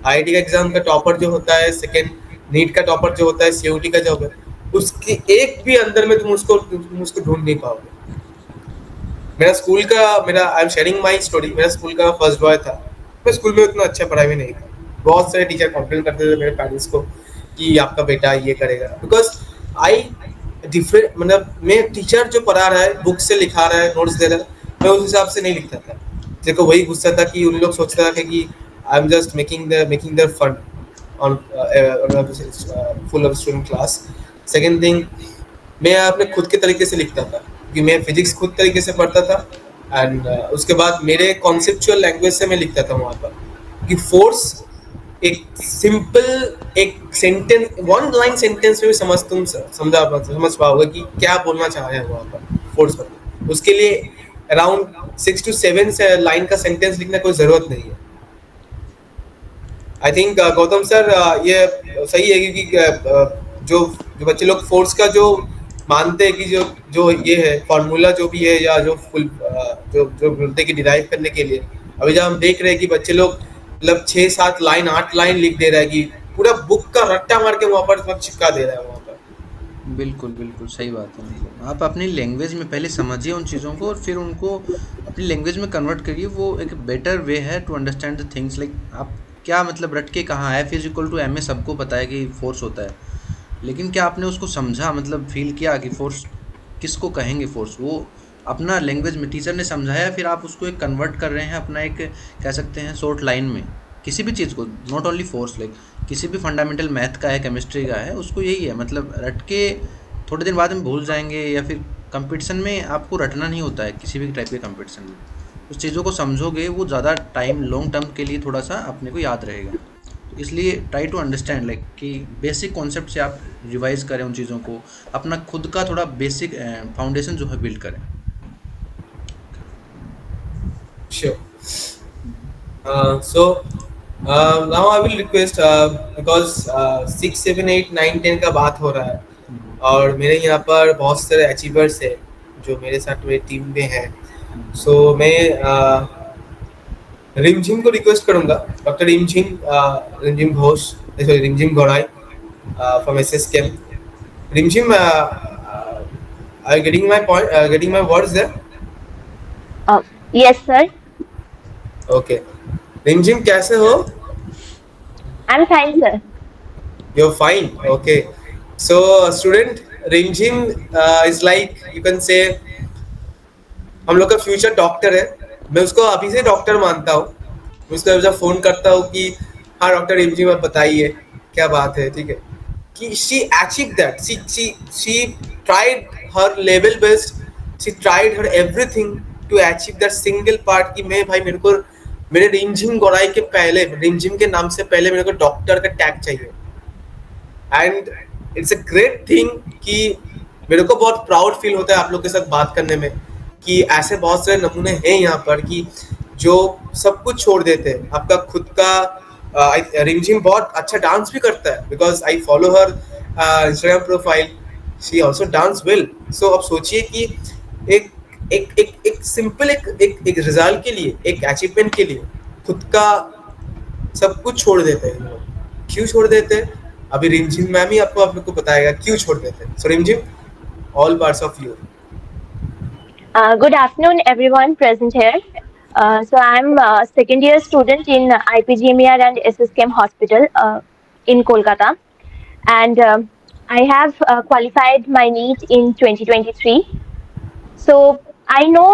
S1: आईआईटी का एग्जाम का टॉपर जो होता है, सेकंड नीट का टॉपर जो होता है, सीयूटी का जॉब है, उसके एक भी अंदर में तुम उसको ढूंढ नहीं पाओगे। मेरा I am sharing my story. मेरा स्कूल का फर्स्ट बॉय था। मैं स्कूल में उतना अच्छा पढ़ाई भी नहीं था। बहुत सारे टीचर कंप्लेन करते थे मेरे पेरेंट्स को कि आपका बेटा ये करेगा, बिकॉज आई डिफरेंट मतलब मैं टीचर जो पढ़ा रहा है, बुक से लिखा रहा है, नोट्स दे रहा है, मैं उस हिसाब से नहीं लिखता था। देखो वही गुस्सा था कि उन लोग सोचता था कि I am just making their fun on full of student class. Second thing, मैं अपने खुद के तरीके से लिखता था क्योंकि मैं फिजिक्स खुद तरीके से पढ़ता था, एंड उसके बाद मेरे कॉन्सेप्चुअल लैंग्वेज से मैं लिखता था वहाँ पर कि फोर्स एक सिंपल एक सेंटेंस, वन लाइन सेंटेंस में भी समझ पाओगे कि क्या बोलना चाह रहे हैं वहाँ पर फोर्स पर। उसके लिए अराउंड 6 to 7 से लाइन का सेंटेंस लिखने कोई जरूरत नहीं है। आई थिंक गौतम सर ये सही है क्योंकि जो बच्चे लोग फोर्स का जो मानते हैं कि जो ये है फॉर्मूला जो भी है, या जो फुल जो बोलते हैं कि डिराइव करने के लिए, अभी जब हम देख रहे हैं कि बच्चे लोग मतलब 6-7 लाइन 8 लाइन लिख दे रहा है कि पूरा बुक का रट्टा मार के वहाँ पर चिपका दे रहा है वहाँ पर।
S2: बिल्कुल बिल्कुल सही बात है। मतलब आप अपनी लैंग्वेज में पहले समझिए उन चीज़ों को और फिर उनको अपनी लैंग्वेज में कन्वर्ट करिए। वो एक बेटर वे है to understand the things. Like आप क्या मतलब रट के कहाँ F is equal to M A सबको पता है कि फोर्स होता है, लेकिन क्या आपने उसको समझा, मतलब फील किया कि फोर्स किसको कहेंगे। फोर्स वो अपना लैंग्वेज में टीचर ने समझाया, फिर आप उसको एक कन्वर्ट कर रहे हैं अपना एक कह सकते हैं शॉर्ट लाइन में किसी भी चीज़ को, नॉट ओनली फोर्स। लाइक किसी भी फंडामेंटल मैथ का है, केमिस्ट्री का है, उसको यही है मतलब रट के थोड़े दिन बाद में भूल जाएंगे। या फिर कंपटीशन में आपको रटना नहीं होता है किसी भी टाइप के कंपटीशन में। उस चीज़ों को समझोगे वो ज़्यादा टाइम लॉन्ग टर्म के लिए थोड़ा सा अपने को याद रहेगा। इसलिए ट्राई टू अंडरस्टैंड लाइक कि बेसिक कॉन्सेप्ट से आप रिवाइज करें उन चीज़ों को, अपना खुद का थोड़ा बेसिक फाउंडेशन जो है बिल्ड करें।
S1: Sure. So now I will request because 6, 7, 8, 9, 10 का बात हो रहा है और मेरे यहाँ पर बहुत सारे अचीवर्स है जो मेरे साथ मेरी टीम में है। सो मैं रिमझिम को रिक्वेस्ट करूँगा, डॉक्टर रिमझिम घोष, सॉरी रिमझिम घोड़ाई फ्रॉम एसएस कैम। रिमझिम, are you getting my point, getting my words there?
S4: Yes, sir.
S1: Okay. रिमझिम कैसे हो?
S4: I'm fine, sir.
S1: You're fine. Okay. So student, रिमझिम is like you can say हम लोग का फ्यूचर डॉक्टर है। मैं उसको अभी से डॉक्टर मानता हूँ। उसको जब फोन करता हूँ कि हाँ डॉक्टर रिमझिम आप बताइए क्या बात है, ठीक है, कि she achieved that. She tried her level best. She tried her everything to achieve that single part कि मैं भाई मेरे रिमझिम गौराई के पहले, रिमझिम के नाम से पहले मेरे को डॉक्टर का टैग चाहिए। And it's a great thing कि मेरे को बहुत प्राउड फील होता है आप लोग के साथ बात करने में कि ऐसे बहुत सारे नमूने हैं यहाँ पर कि जो सब कुछ छोड़ देते हैं। आपका खुद का रिमझिम बहुत अच्छा डांस भी करता है, because I follow her Instagram profile, she also dance well. So अब सोचिए कि एक एक सिंपल एक रिजल्ट के लिए, एक अचीवमेंट के लिए खुद का सब कुछ छोड़ देते हैं लोग। क्यों छोड़ देते हैं? अभी रिमझिम मैम ही आपको आप लोग को बताएगा क्यों छोड़ देते हैं। सो रिमझिम, all parts of you.
S4: Good afternoon, everyone present here. So I'm a second year student in IPGMER and SSKM Hospital in Kolkata, and I have qualified my NEET in 2023. So I know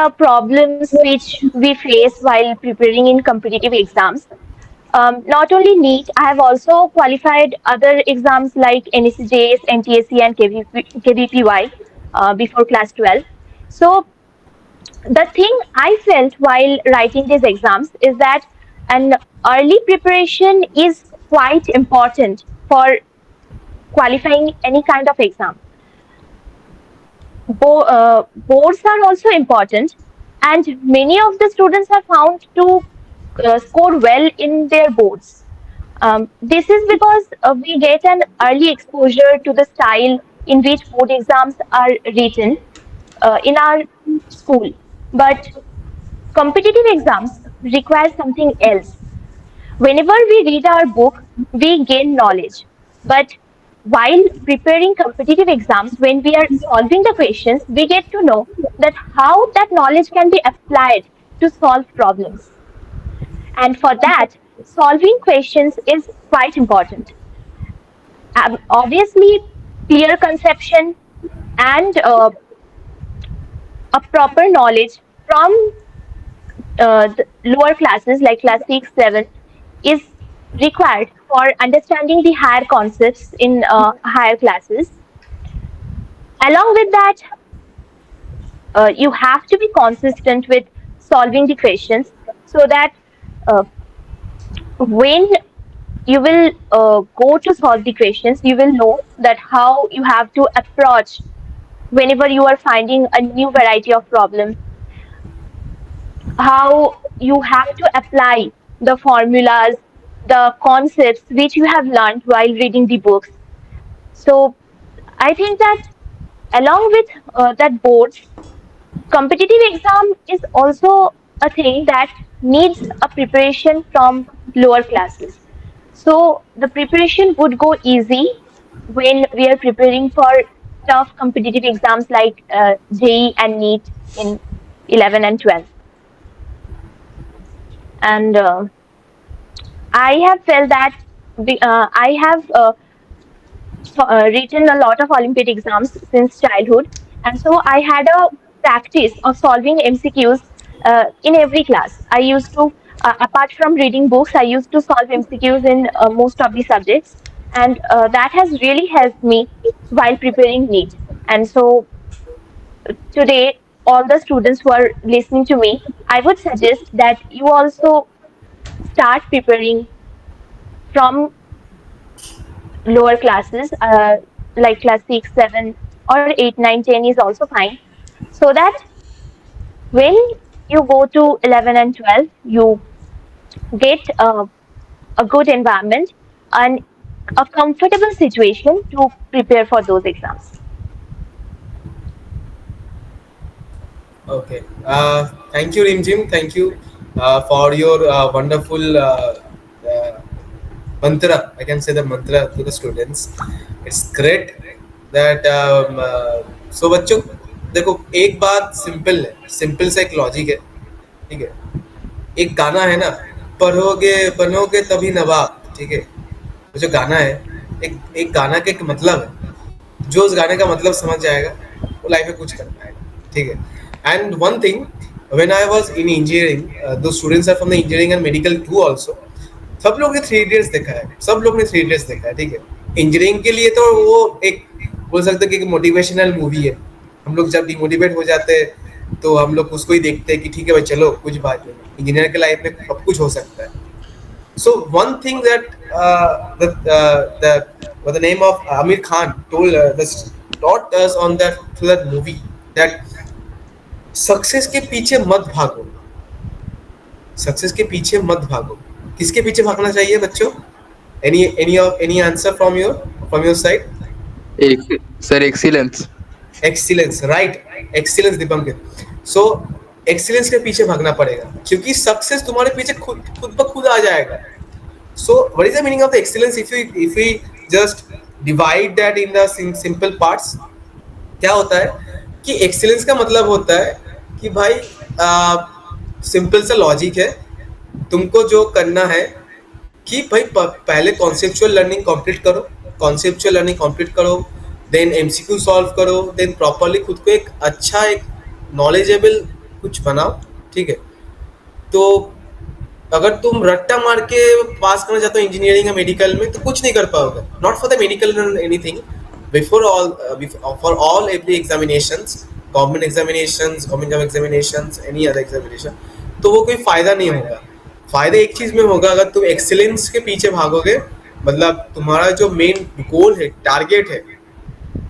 S4: the problems which we face while preparing in competitive exams. Not only NEET, I have also qualified other exams like NECJS, NTSC, and KVPY before class 12. So the thing I felt while writing these exams is that an early preparation is quite important for qualifying any kind of exam. Boards are also important, and many of the students are found to score well in their boards. This is because we get an early exposure to the style in which board exams are written in our school. But competitive exams require something else. Whenever we read our book, we gain knowledge. But while preparing competitive exams, when we are solving the questions, we get to know that how that knowledge can be applied to solve problems. And for that, solving questions is quite important. Obviously, clear conception and a proper knowledge from the lower classes like class 6, 7 is required for understanding the higher concepts in higher classes. Along with that, you have to be consistent with solving the questions so that uh, when you will go to solve the questions, you will know that how you have to approach whenever you are finding a new variety of problem, how you have to apply the formulas, the concepts which you have learned while reading the books. So I think that along with that boards, competitive exam is also a thing that needs a preparation from lower classes. So the preparation would go easy when we are preparing for tough competitive exams like JEE and NEET in 11 and 12. And I have felt that I have written a lot of Olympiad exams since childhood, and so I had a practice of solving MCQs in every class. I used to, apart from reading books, I used to solve MCQs in most of the subjects, and that has really helped me while preparing NEET. And so today, all the students who are listening to me, I would suggest that you also start preparing from lower classes, like class 6, 7, or 8, 9, 10 is also fine. So that when you go to 11 and 12, you get a good environment and a comfortable situation to prepare for those exams.
S1: Okay. Thank you, Rimjim. Thank you for your wonderful mantra. I can say the mantra to the students. It's great that so बच्चों देखो एक बात simple है, simple सा एक logic है, ठीक है। एक गाना है ना, पढ़ोगे बनोगे तभी नवाब, ठीक है। वो जो गाना है, एक गाना का एक मतलब है, जो उस गाने का मतलब समझ जाएगा वो लाइफ में कुछ कर पाएगा, ठीक है। And one thing, when I was in engineering, those students are from the engineering and medical too also. सब लोग ने 3 Idiots देखा है, सब लोग ने 3 Idiots देखा है, ठीक है। इंजीनियरिंग के लिए तो वो एक बोल सकते हैं कि एक मोटिवेशनल मूवी है। हम लोग जब डिमोटिवेट हो जाते हैं तो हम लोग उसको ही देखते हैं कि ठीक है भाई चलो कुछ बात नहीं, इंजीनियर के लाइफ में सब कुछ हो सकता है। So one thing that the name of Amir Khan told taught us on that through that movie that success के पीछे मत भागो, सक्सेस के पीछे मत भागो। किसके पीछे भागना चाहिए बच्चों? any answer from your side?
S5: Sir excellence.
S1: Excellence, right, excellence Deepankit. So excellence के पीछे भागना पड़ेगा क्योंकि सक्सेस तुम्हारे पीछे खुद ब खुद आ जाएगा। So what is the meaning of the excellence if we just divide that in the simple parts? क्या होता है कि एक्सीलेंस का मतलब होता है कि भाई सिंपल सा लॉजिक है, तुमको जो करना है कि भाई पहले कॉन्सेप्चुअल लर्निंग कंप्लीट करो, देन एमसीक्यू सॉल्व करो, देन प्रॉपर्ली खुद को एक अच्छा एक नॉलेजेबल कुछ बनाओ, ठीक है। तो अगर तुम रट्टा मार के पास करना चाहते हो इंजीनियरिंग या मेडिकल में तो कुछ नहीं कर पाओगे, not for the medical anything, before all every examinations, government examinations, government job examinations, any other examination, तो वो कोई फायदा नहीं होगा। फायदा एक चीज में होगा, अगर तुम एक्सीलेंस के पीछे भागोगे, मतलब तुम्हारा जो मेन गोल है, टारगेट है,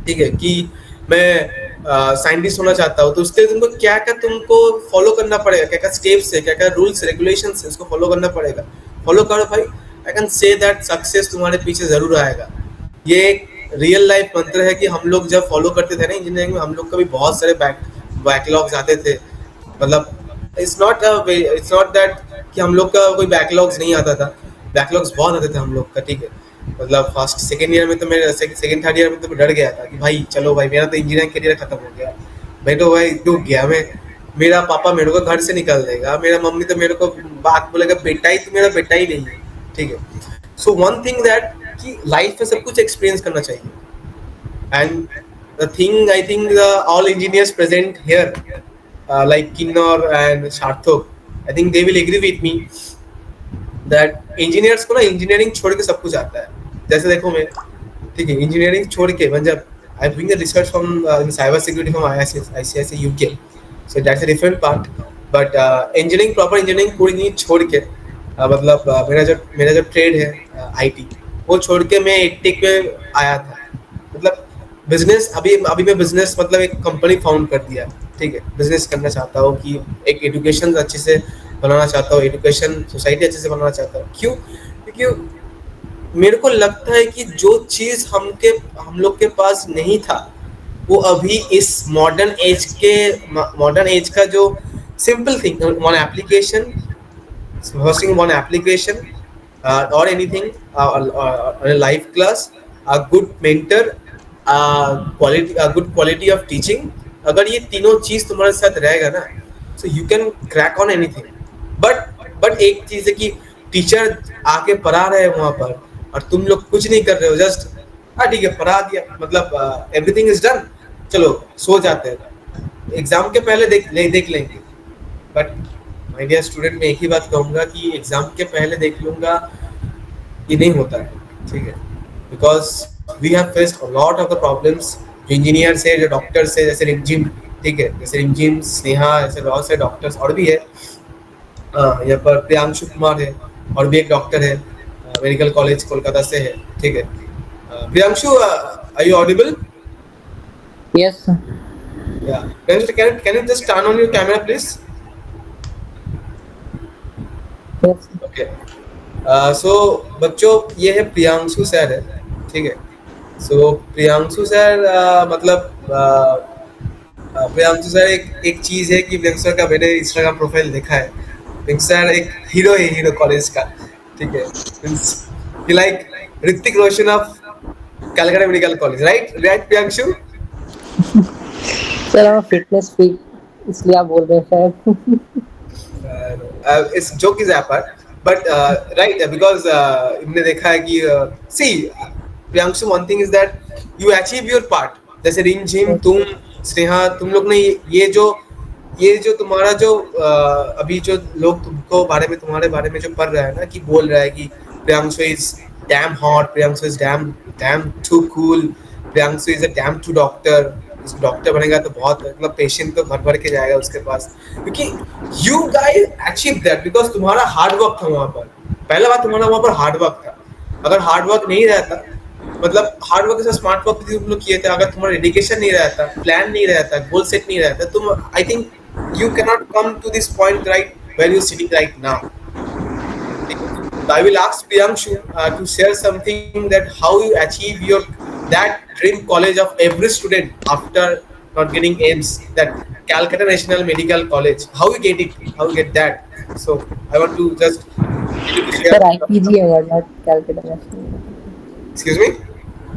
S1: ठीक है, कि मैं साइंटिस्ट होना चाहता हूँ, तो उसके लिए तुमको फॉलो करना पड़ेगा, क्या स्टेप्स है, क्या रूल्स रेगुलेशंस है, उसको फॉलो करना पड़ेगा। फॉलो करो भाई, I can say that success तुम्हारे पीछे जरूर आएगा। ये एक रियल लाइफ मंत्र है कि हम लोग जब फॉलो करते थे ना इंजीनियरिंग में, हम लोग का भी बहुत सारे बैकलॉग्स आते थे। मतलब इट्स नॉट दैट कि हम लोग का कोई बैकलॉग्स नहीं आता था, बैकलॉग्स बहुत आते थे हम लोग का, ठीक है। मतलब फर्स्ट सेकेंड ईयर में तो मैं सेकेंड थर्ड ईयर में तो मैं डर गया था कि भाई चलो भाई मेरा तो इंजीनियरिंग करियर खत्म हो गया, मैं तो भाई डूब गया, मैं, मेरा पापा मेरे को घर से निकाल देगा, मेरा मम्मी तो मेरे को बात बोलेगा बेटा ही, तो मेरा बेटा ही नहीं है, ठीक है। सो वन थिंग दैट कि लाइफ में सब कुछ एक्सपीरियंस करना चाहिए, and the thing I think all engineers present here like Kinnaur and Sarthak, I think they will agree with me that engineers को ना इंजीनियरिंग छोड़ के सब कुछ आता है। जैसे देखो मैं, ठीक है, इंजीनियरिंग छोड़ के मतलब I doing the research from in cyber security from ICICI UK, so that's a different part, but engineering, proper engineering पूरी नहीं छोड़ के मतलब मेरा जो ट्रेड है आईटी, वो छोड़ के मैं एडटेक में आया था। मतलब बिजनेस, अभी मैं बिजनेस मतलब एक कंपनी फाउंड कर दिया, ठीक है, बिजनेस करना चाहता हूँ कि एक एजुकेशन अच्छे से बनाना चाहता हूँ, एजुकेशन सोसाइटी अच्छे से बनाना चाहता हूँ। क्यों? क्योंकि मेरे को लगता है कि जो चीज़ हम लोग के पास नहीं था, वो अभी इस मॉडर्न एज का जो simple thing, one application, hosting one application or anything, a live class, a good mentor, a good quality of teaching, अगर ये तीनों चीज तुम्हारे साथ रहेगा ना, so you can crack on anything। but एक चीज है कि टीचर आके पढ़ा रहे हैं वहाँ पर और तुम लोग कुछ नहीं कर रहे हो, जस्ट हाँ ठीक है पढ़ा दिया, मतलब एवरीथिंग इज डन, चलो सो जाते हैं, एग्जाम के पहले देख लेंगे। बट माय डियर स्टूडेंट, मैं एक ही बात कहूँगा कि एग्जाम के पहले देख लूँगा, ये नहीं होता है, ठीक है, because we have faced a lot of the problems. जो इंजीनियर्स है, जो डॉक्टर्स है, जैसे रिमझिम, ठीक है, जैसे रिमझिम, स्नेहा, ऐसे बहुत से डॉक्टर्स और भी है, यहाँ पर प्रियांशु कुमार है और भी एक डॉक्टर है, मेडिकल कॉलेज कोलकाता से है, ठीक है। Priyanshu, are you audible?
S6: Yes, sir.
S1: Yeah. Can you just turn on your camera, please?
S6: Yes.
S1: Okay. So बच्चों, ये है प्रियांशु सर है, ठीक है। So प्रियांशु सर मतलब प्रियांशु सर एक चीज़ है कि प्रियांशु सर का मैंने इंस्टाग्राम प्रोफाइल देखा है, प्रियांशु सर एक हीरो है, हीरो कॉलेज का, ठीक है। He like Hrithik Roshan of Calcutta medical college, right Priyanshu?
S6: Sir हम फिटनेस फ्रीक, इसलिए आप बोल रहे हैं शायद।
S1: It's joke is apart, but right, because हमने देखा है कि see Priyanshu, one thing is that you achieve your part. जैसे रिमझिम, तुम, स्नेहा, तुम लोग ने ये जो तुम्हारा जो अभी जो लोग तुम्हारे बारे में जो पढ़ रहा है ना, कि बोल रहा है कि Priyanshu is damn hot, Priyanshu is damn too cool, Priyanshu is a damn too doctor, doctor बनेगा तो बहुत मतलब पेशेंट तो भर के जाएगा उसके पास, क्योंकि you guys achieve that because तुम्हारा हार्ड वर्क था वहाँ पर। पहला बात, तुम्हारा वहाँ पर हार्ड वर्क था। अगर हार्ड वर्क नहीं रहता मतलब हार्ड वर्क के साथ स्मार्ट वर्क भी तुम लोग किए थे. अगर तुम्हारा डेडिकेशन नहीं रहता, प्लान नहीं रहता, गोल सेट नहीं रहता, तुम I think you can not come to this point right where you sitting right now. I will ask Priyanshu to share something that how you achieve your that dream college of every student after not getting AIMS, that Calcutta National Medical College. How you get it? How you get that? So I want to just need you to share.
S6: Sir, IPGM or not Calcutta National.
S1: Excuse me.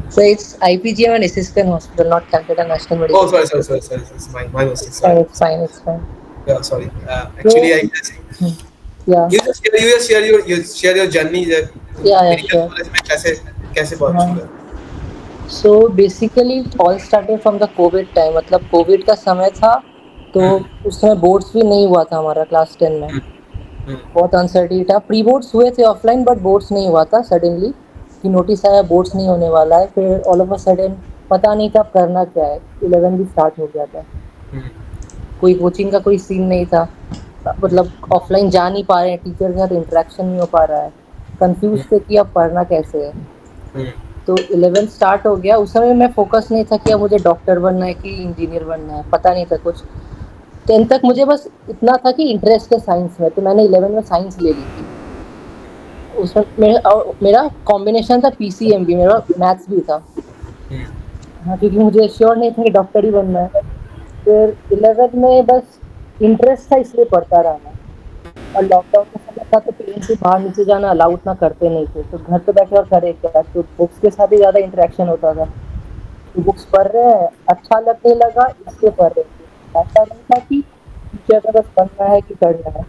S6: So it's IPGM and Assistant Hospital, not Calcutta National Medical.
S1: Oh, sorry. My mistake.
S6: Sorry,
S1: Sorry.
S6: it's fine.
S1: Yeah, sorry. Actually, I just
S6: Yeah.
S1: you just share your journey that
S6: Yeah,
S1: medical
S6: sure.
S1: college में कैसे पहुंचे.
S6: So basically all started from the COVID time. मतलब Covid का समय था तो उस समय बोर्ड्स भी नहीं हुआ था हमारा क्लास 10 में. बहुत अनसर्टिनिटी था. प्री बोर्ड्स हुए थे ऑफलाइन बट बोर्ड्स नहीं हुआ था. सडनली कि नोटिस आया बोर्ड्स नहीं होने वाला है. फिर ऑल ऑफ अ सडन पता नहीं था करना क्या है. 11 भी स्टार्ट हो गया था. कोई कोचिंग का कोई सीन नहीं था. मतलब ऑफलाइन जा नहीं पा रहे हैं, टीचर के साथ इंटरेक्शन नहीं हो पा रहा है. कंफ्यूज थे कि अब पढ़ना कैसे है. तो 11 स्टार्ट हो गया. उस समय मैं फोकस नहीं था कि अब मुझे डॉक्टर बनना है कि इंजीनियर बनना है, पता नहीं था कुछ. 10 तक मुझे बस इतना था कि इंटरेस्ट है साइंस में, तो मैंने 11 में साइंस ले ली थी. उसमें मेरा कॉम्बिनेशन था PCMB, मेरा मैथ्स भी था. हाँ, क्योंकि मुझे श्योर नहीं था कि डॉक्टर ही बनना है. फिर 11 में बस इंटरेस्ट था इसलिए पढ़ता रहा मैं. और लॉकडाउन का समय था तो पेरेंट्स भी बाहर नीचे जाना अलाउड ना करते नहीं थे, तो घर पे बैठे और करे क्या. तो बुक्स के साथ ही ज़्यादा इंटरेक्शन होता था. तो बुक्स पढ़ रहे हैं, अच्छा लगने लगा इसलिए पढ़ रहे थे. ऐसा नहीं था कि टीचर का बस बनना है कि करना है.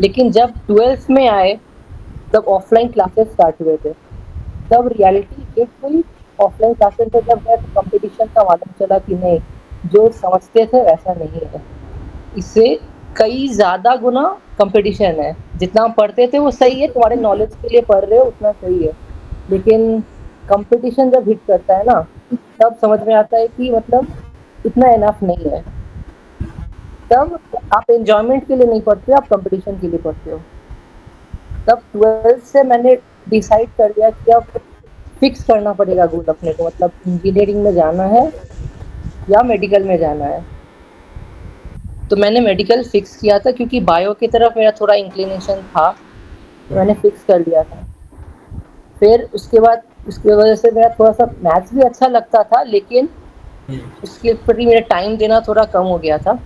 S6: लेकिन जब 12th में आए तब ऑफलाइन क्लासेस स्टार्ट हुए थे. तब रियलिटी एक हुई ऑफलाइन क्लासेस में. जब गए तो कंपटीशन का मालूम चला कि नहीं, जो समझते थे वैसा नहीं है. इससे कई ज़्यादा गुना कंपटीशन है. जितना हम पढ़ते थे वो सही है, तुम्हारे नॉलेज के लिए पढ़ रहे हो उतना सही है. लेकिन कंपटीशन जब हिट करता है ना, तब समझ में आता है कि मतलब इतना इनफ नहीं है. तब आप एंजॉयमेंट के लिए नहीं पढ़ते, आप कंपटीशन के लिए पढ़ते हो. तब 12th से मैंने डिसाइड कर लिया कि अब फिक्स करना पड़ेगा गोल अपने को. मतलब इंजीनियरिंग में जाना है या मेडिकल में जाना है. तो मैंने मेडिकल फिक्स किया था क्योंकि बायो की तरफ मेरा थोड़ा इंक्लिनेशन था. मैंने फिक्स कर लिया था. फिर उसके बाद उसकी वजह से मेरा थोड़ा सा मैथ्स भी अच्छा लगता था, लेकिन उसके प्रति मेरा टाइम देना थोड़ा कम हो गया था.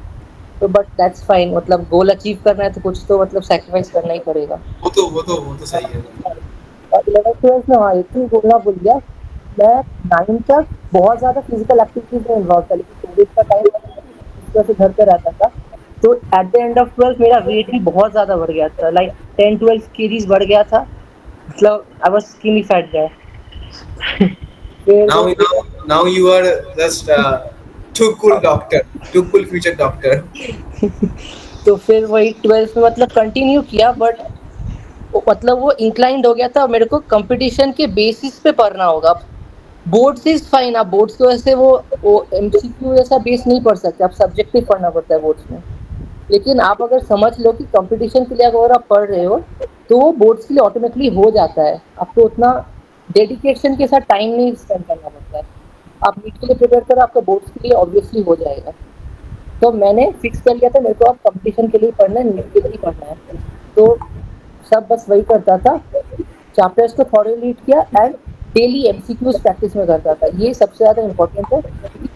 S6: तो बट दैट्स फाइन. मतलब गोल अचीव करना है तो कुछ तो मतलब सैक्रिफाइस करना ही पड़ेगा.
S1: वो तो सही है.
S6: और 11th-12th में हाँ एक चीज़ बोलना भूल गया, मैं 9 तक बहुत ज़्यादा फिजिकल एक्टिविटीज में इन्वॉल्व था. लेकिन कोविड का टाइम वजह से घर पे रहता था. तो at the end of 12th मेरा वेट भी बहुत ज़्यादा बढ़ गया था. लाइक 10-12 kgs बढ़ गया था. मतलब I was skinny fat guy.
S1: Now you are just too cool doctor, too cool future doctor.
S6: तो फिर वही 12th में मतलब कंटिन्यू किया. बट मतलब वो इंक्लाइंड हो गया था मेरे को कंपटीशन के बेसिस पे पढ़ना होगा. Boards is fine. आप बोर्ड्स की वजह से वो MCQ जैसा बेस नहीं पढ़ सकते, आप सब्जेक्टिव पढ़ना पड़ता है बोर्ड्स में. लेकिन आप अगर समझ लो कि कंपटीशन के लिए अगर आप पढ़ रहे हो तो वो बोर्ड्स के लिए ऑटोमेटिकली हो जाता है. आपको उतना डेडिकेशन के साथ टाइम नहीं स्पेंड करना पड़ता है. आप नीट के लिए प्रिपेयर करो, आपका बोर्ड्स के लिए ऑब्वियसली हो जाएगा. तो मैंने फिक्स कर लिया था मेरे को अब कंपटीशन के लिए पढ़ना है, नीट के लिए पढ़ना है. तो सब बस वही करता था. चैप्टर्स को थॉरली रीड किया एंड डेली MCQs प्रैक्टिस में करता था. ये सबसे ज़्यादा इंपॉर्टेंट है.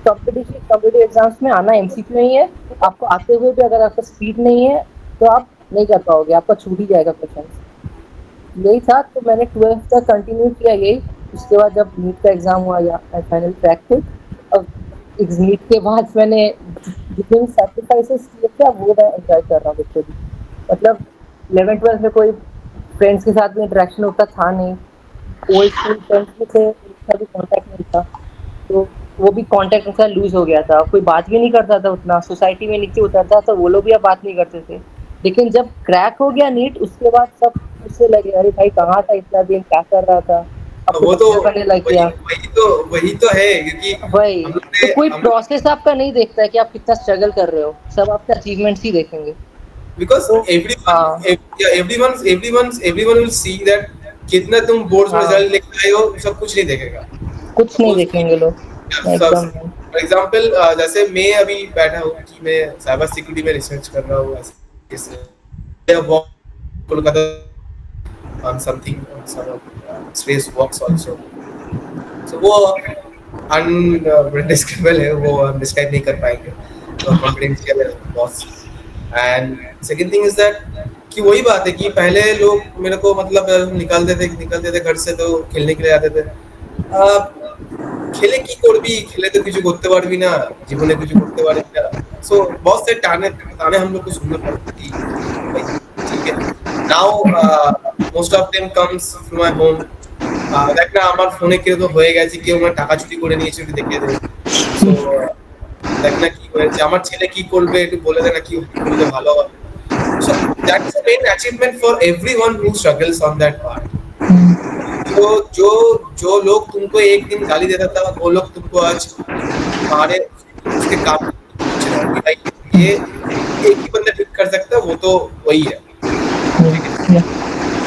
S6: कॉम्पिटिटिव एग्जाम्स में आना MCQ नहीं है. आपको आते हुए भी अगर आपका स्पीड नहीं है तो आप नहीं कर पाओगे, आपका छूट ही जाएगा क्वेश्चन. यही था. तो मैंने 12th तक कंटिन्यू किया यही. उसके बाद जब नीट का एग्ज़ाम हुआ या फाइनल क्रैक थे. अब नीट के बाद मैंने जितने सैक्रिफाइसेस किए थे अब वो मैं एंजॉय कर रहा हूँ लिटरली. मतलब 11th-12th में कोई फ्रेंड्स के साथ भी इंटरेक्शन होता था नहीं. ओल्ड स्कूल फ्रेंड्स भी थे, उनका भी कांटेक्ट नहीं था. तो वो भी कांटेक्ट उनका लूज हो गया था. कोई बात भी नहीं करता था उतना. सोसाइटी में नीचे उतरता तो वो लोग भी अब बात नहीं करते थे. लेकिन जब क्रैक हो गया नीट उसके बाद सब उससे लगे अरे भाई कहाँ था इतना दिन, क्या कर रहा था. अब
S1: वो तो
S6: करने लग गया.
S1: वही तो है क्योंकि
S6: वही तो कोई प्रोसेस आपका नहीं देखता है कि आप कितना स्ट्रगल कर रहे हो. सब आपके अचीवमेंट्स ही देखेंगे.
S1: because everyone will see that कितना तुम बोर्ड में
S6: हाँ
S1: रिजल्ट लेके आए हो सब कुछ नहीं देखेगा।
S6: कुछ नहीं
S1: सपोज
S6: देखेंगे लोग एकदम।
S1: फॉर एग्जाम्पल जैसे मैं अभी बैठा हूँ कि मैं साइबर सिक्योरिटी में रिसर्च कर रहा हूँ Kolkata on something on some space works also, so वो अनडिस्क्राइबल है, वो हम डिस्क्राइब नहीं कर पाएंगे, तो कॉन्फिडेंशियल है boss. And second thing is that कि वही बात है कि पहले लोग मेरे को मतलब निकलते थे घर से तो खेलने के लिए आते थे, খেলে কি করবি, খেলে তো কিছু করতে পারবি না, জীবনে কিছু করতে পারবি না। সো बहुत से ताने ताने हम लोग को सुनने पड़ते कि भाई ठीक है। Now most of them comes from my home. দেখ না আমার ফোনে কেউ তো হয়ে গেছে, কেউ আমার টাকা চুরি করে নিয়েছে, একটু দেখিয়ে দে। সো দেখ না কি হয়েছে, আমার ছেলে কি করবে একটু বলে দে না, কি করলে ভালো হবে। So that is the main achievement for everyone who struggles on that part. जो जो जो लोग तुमको एक दिन गाली देता था, वो लोग तुमको आज तुम्हारे उसके काम पूछ रहे हैं कि भाई ये एक ही बंदा ठीक कर सकता है, वो तो वही है।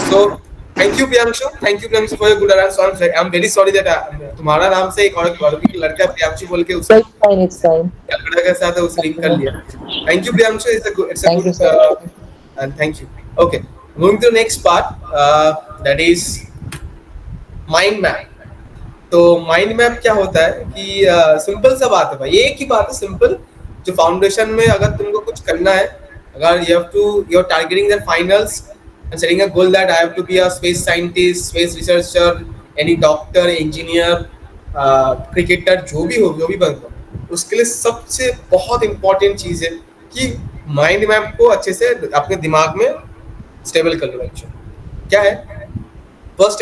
S1: So thank you Priyanshu for your good answer. I'm very sorry that तुम्हारा नाम से एक और की लड़का प्रियांशु बोल के उसका
S6: It's fine.
S1: कलकत्ता के साथ उस लिंक कर लिया। Thank you Priyanshu, it's a good
S6: Thank you, sir.
S1: and thank you. Okay, moving to the next part, that is mind map. तो माइंड मैप क्या होता है कि सिंपल सा बात है भाई, एक ही बात है सिंपल, जो फाउंडेशन में अगर तुमको कुछ करना है, अगर you are targeting the finals and setting a goal that I have to be a space scientist, space researcher, any doctor, engineer, cricketer, जो भी बनता, उसके लिए सबसे बहुत इंपॉर्टेंट चीज है कि माइंड मैप को अच्छे से अपने दिमाग में स्टेबल कर लो। क्या है? फर्स्ट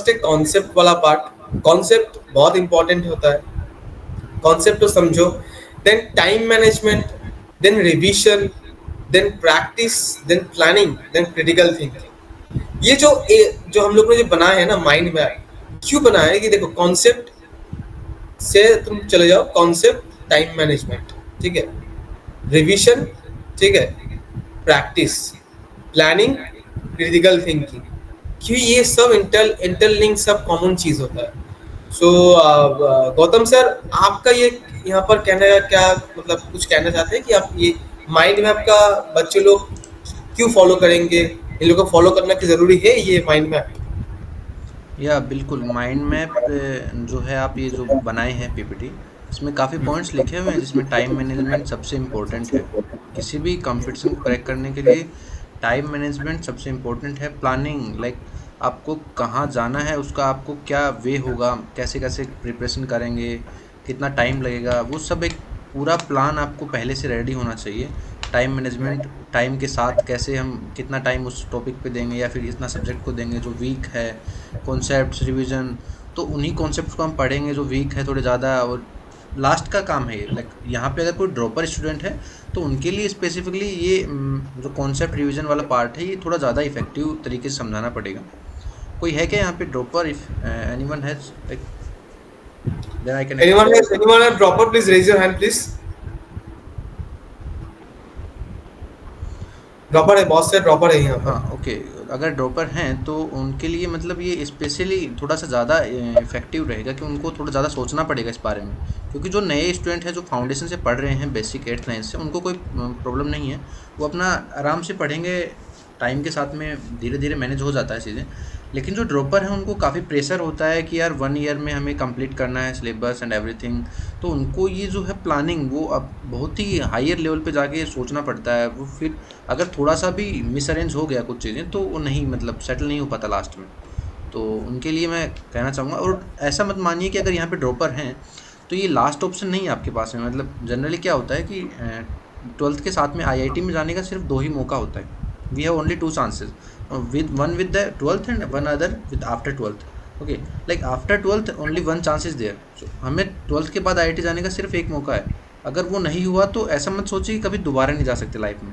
S1: एक कॉन्सेप्ट वाला पार्ट। कॉन्सेप्ट बहुत इंपॉर्टेंट होता है, कॉन्सेप्ट को समझो, then time management, then revision, then practice, then planning, then critical thinking. ये जो हम लोग ने जो बनाया है ना माइंड मैप, क्यों बनाया है कि देखो कॉन्सेप्ट से तुम चले जाओ, कॉन्सेप्ट, टाइम मैनेजमेंट, ठीक है, रिवीजन, ठीक है, प्रैक्टिस, प्लानिंग, क्रिटिकल थिंकिंग, क्यों ये सब इंटरलिंक सब कॉमन चीज होता है। सो गौतम सर, आपका ये यहाँ पर कहने का क्या मतलब, कुछ कहना चाहते हैं कि आप ये माइंड मैप का बच्चे लोग क्यों फॉलो करेंगे, इन लोगों को फॉलो करना की जरूरी है ये माइंड मैप?
S2: या बिल्कुल, माइंड मैप जो है आप ये जो बनाए हैं पीपीटी, इसमें काफ़ी पॉइंट्स लिखे हुए हैं जिसमें टाइम मैनेजमेंट सबसे इम्पोर्टेंट है। किसी भी कंपटीशन को क्रैक करने के लिए टाइम मैनेजमेंट सबसे इम्पोर्टेंट है। प्लानिंग, लाइक आपको कहाँ जाना है, उसका आपको क्या वे होगा, कैसे कैसे प्रिपरेशन करेंगे, कितना टाइम लगेगा, वो सब एक पूरा प्लान आपको पहले से रेडी होना चाहिए। टाइम मैनेजमेंट, टाइम के साथ कैसे हम कितना टाइम उस टॉपिक पे देंगे या फिर इतना सब्जेक्ट को देंगे जो वीक है, कॉन्सेप्ट्स, रिवीजन, तो उन्हीं कॉन्सेप्ट्स को हम पढ़ेंगे जो वीक है थोड़े ज़्यादा। और लास्ट का काम है लाइक यहाँ पे अगर कोई ड्रॉपर स्टूडेंट है तो उनके लिए स्पेसिफिकली ये जो कॉन्सेप्ट रिवीजन वाला पार्ट है ये थोड़ा ज़्यादा इफेक्टिव तरीके से समझाना पड़ेगा। कोई है क्या यहाँ पे dropper? If anyone has like then I can.
S1: anyone has dropper, please raise your hand please. Dropper है, बहुत से ड्रॉपर है यहाँ पर।
S2: हाँ ओके, अगर ड्रॉपर हैं तो उनके लिए मतलब ये स्पेशली थोड़ा सा ज़्यादा इफेक्टिव रहेगा कि उनको थोड़ा ज़्यादा सोचना पड़ेगा इस बारे में, क्योंकि जो नए स्टूडेंट हैं जो फाउंडेशन से पढ़ रहे हैं बेसिक 8th 9th से, उनको कोई प्रॉब्लम नहीं है, वो अपना आराम से पढ़ेंगे, टाइम के साथ में धीरे धीरे मैनेज हो जाता है चीज़ें। लेकिन जो ड्रॉपर हैं उनको काफ़ी प्रेशर होता है कि यार 1 ईयर में हमें कंप्लीट करना है सिलेबस एंड एवरीथिंग, तो उनको ये जो है प्लानिंग वो अब बहुत ही हायर लेवल पे जाके सोचना पड़ता है। वो फिर अगर थोड़ा सा भी मिस अरेंज हो गया कुछ चीज़ें तो वो नहीं मतलब सेटल नहीं हो पाता लास्ट में। तो उनके लिए मैं कहना चाहूँगा, और ऐसा मत मानिए कि अगर यहाँ पे ड्रॉपर हैं तो ये लास्ट ऑप्शन नहीं है आपके पास में। मतलब जनरली क्या होता है कि 12th के साथ में IIT में जाने का सिर्फ 2 ही मौका होता है। We have only 2 chances, one with the 12th and one other with after 12th. Okay, like after 12th only one chance is there. So हमें 12th के बाद IIT जाने का सिर्फ एक मौका है। अगर वो नहीं हुआ तो ऐसा मत सोचिए कि कभी दोबारा नहीं जा सकते लाइफ में।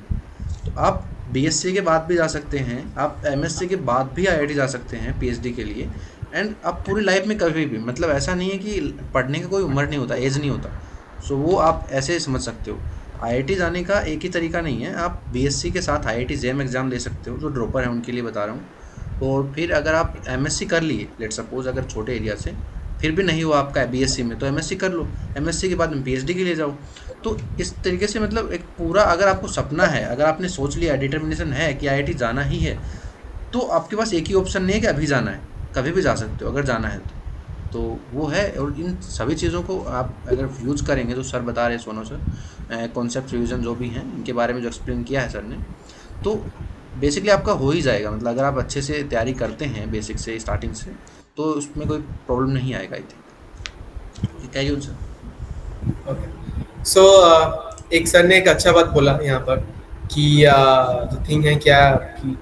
S2: तो आप BSc के बाद भी जा सकते हैं, आप MSc के बाद भी IIT जा सकते हैं PhD के लिए, एंड आप पूरी लाइफ में कभी भी, मतलब ऐसा नहीं है कि पढ़ने का कोई उम्र नहीं होता, एज नहीं होता। सो वो आप ऐसे समझ सकते हो। IIT जाने का एक ही तरीका नहीं है, आप BSc के साथ IIT JEM एग्ज़ाम दे सकते हो, जो ड्रॉपर है उनके लिए बता रहा हूँ। और फिर अगर आप एमएससी कर लिए, लेट सपोज अगर छोटे एरिया से फिर भी नहीं हुआ आपका बीएससी में, तो एमएससी कर लो, एमएससी के बाद में पीएचडी के लिए जाओ। तो इस तरीके से मतलब एक पूरा, अगर आपको सपना है, अगर आपने सोच लिया, डिटर्मिनेशन है कि आईआईटी जाना ही है, तो आपके पास एक ही ऑप्शन नहीं है कि अभी जाना है, कभी भी जा सकते हो अगर जाना है तो वो है। और इन सभी चीज़ों को आप अगर यूज़ करेंगे, तो सर बता रहे हैं, सोनो सर, कॉन्सेप्ट रिवीजन जो भी हैं इनके बारे में जो एक्सप्लेन किया है सर ने, तो बेसिकली आपका हो ही जाएगा। मतलब अगर आप अच्छे से तैयारी करते हैं बेसिक से, स्टार्टिंग से, तो उसमें कोई प्रॉब्लम नहीं आएगा। आई थिंक क्या यूज सर।
S1: ओके सो एक सर ने एक अच्छा बात बोला यहाँ पर कि जो थिंग है क्या कि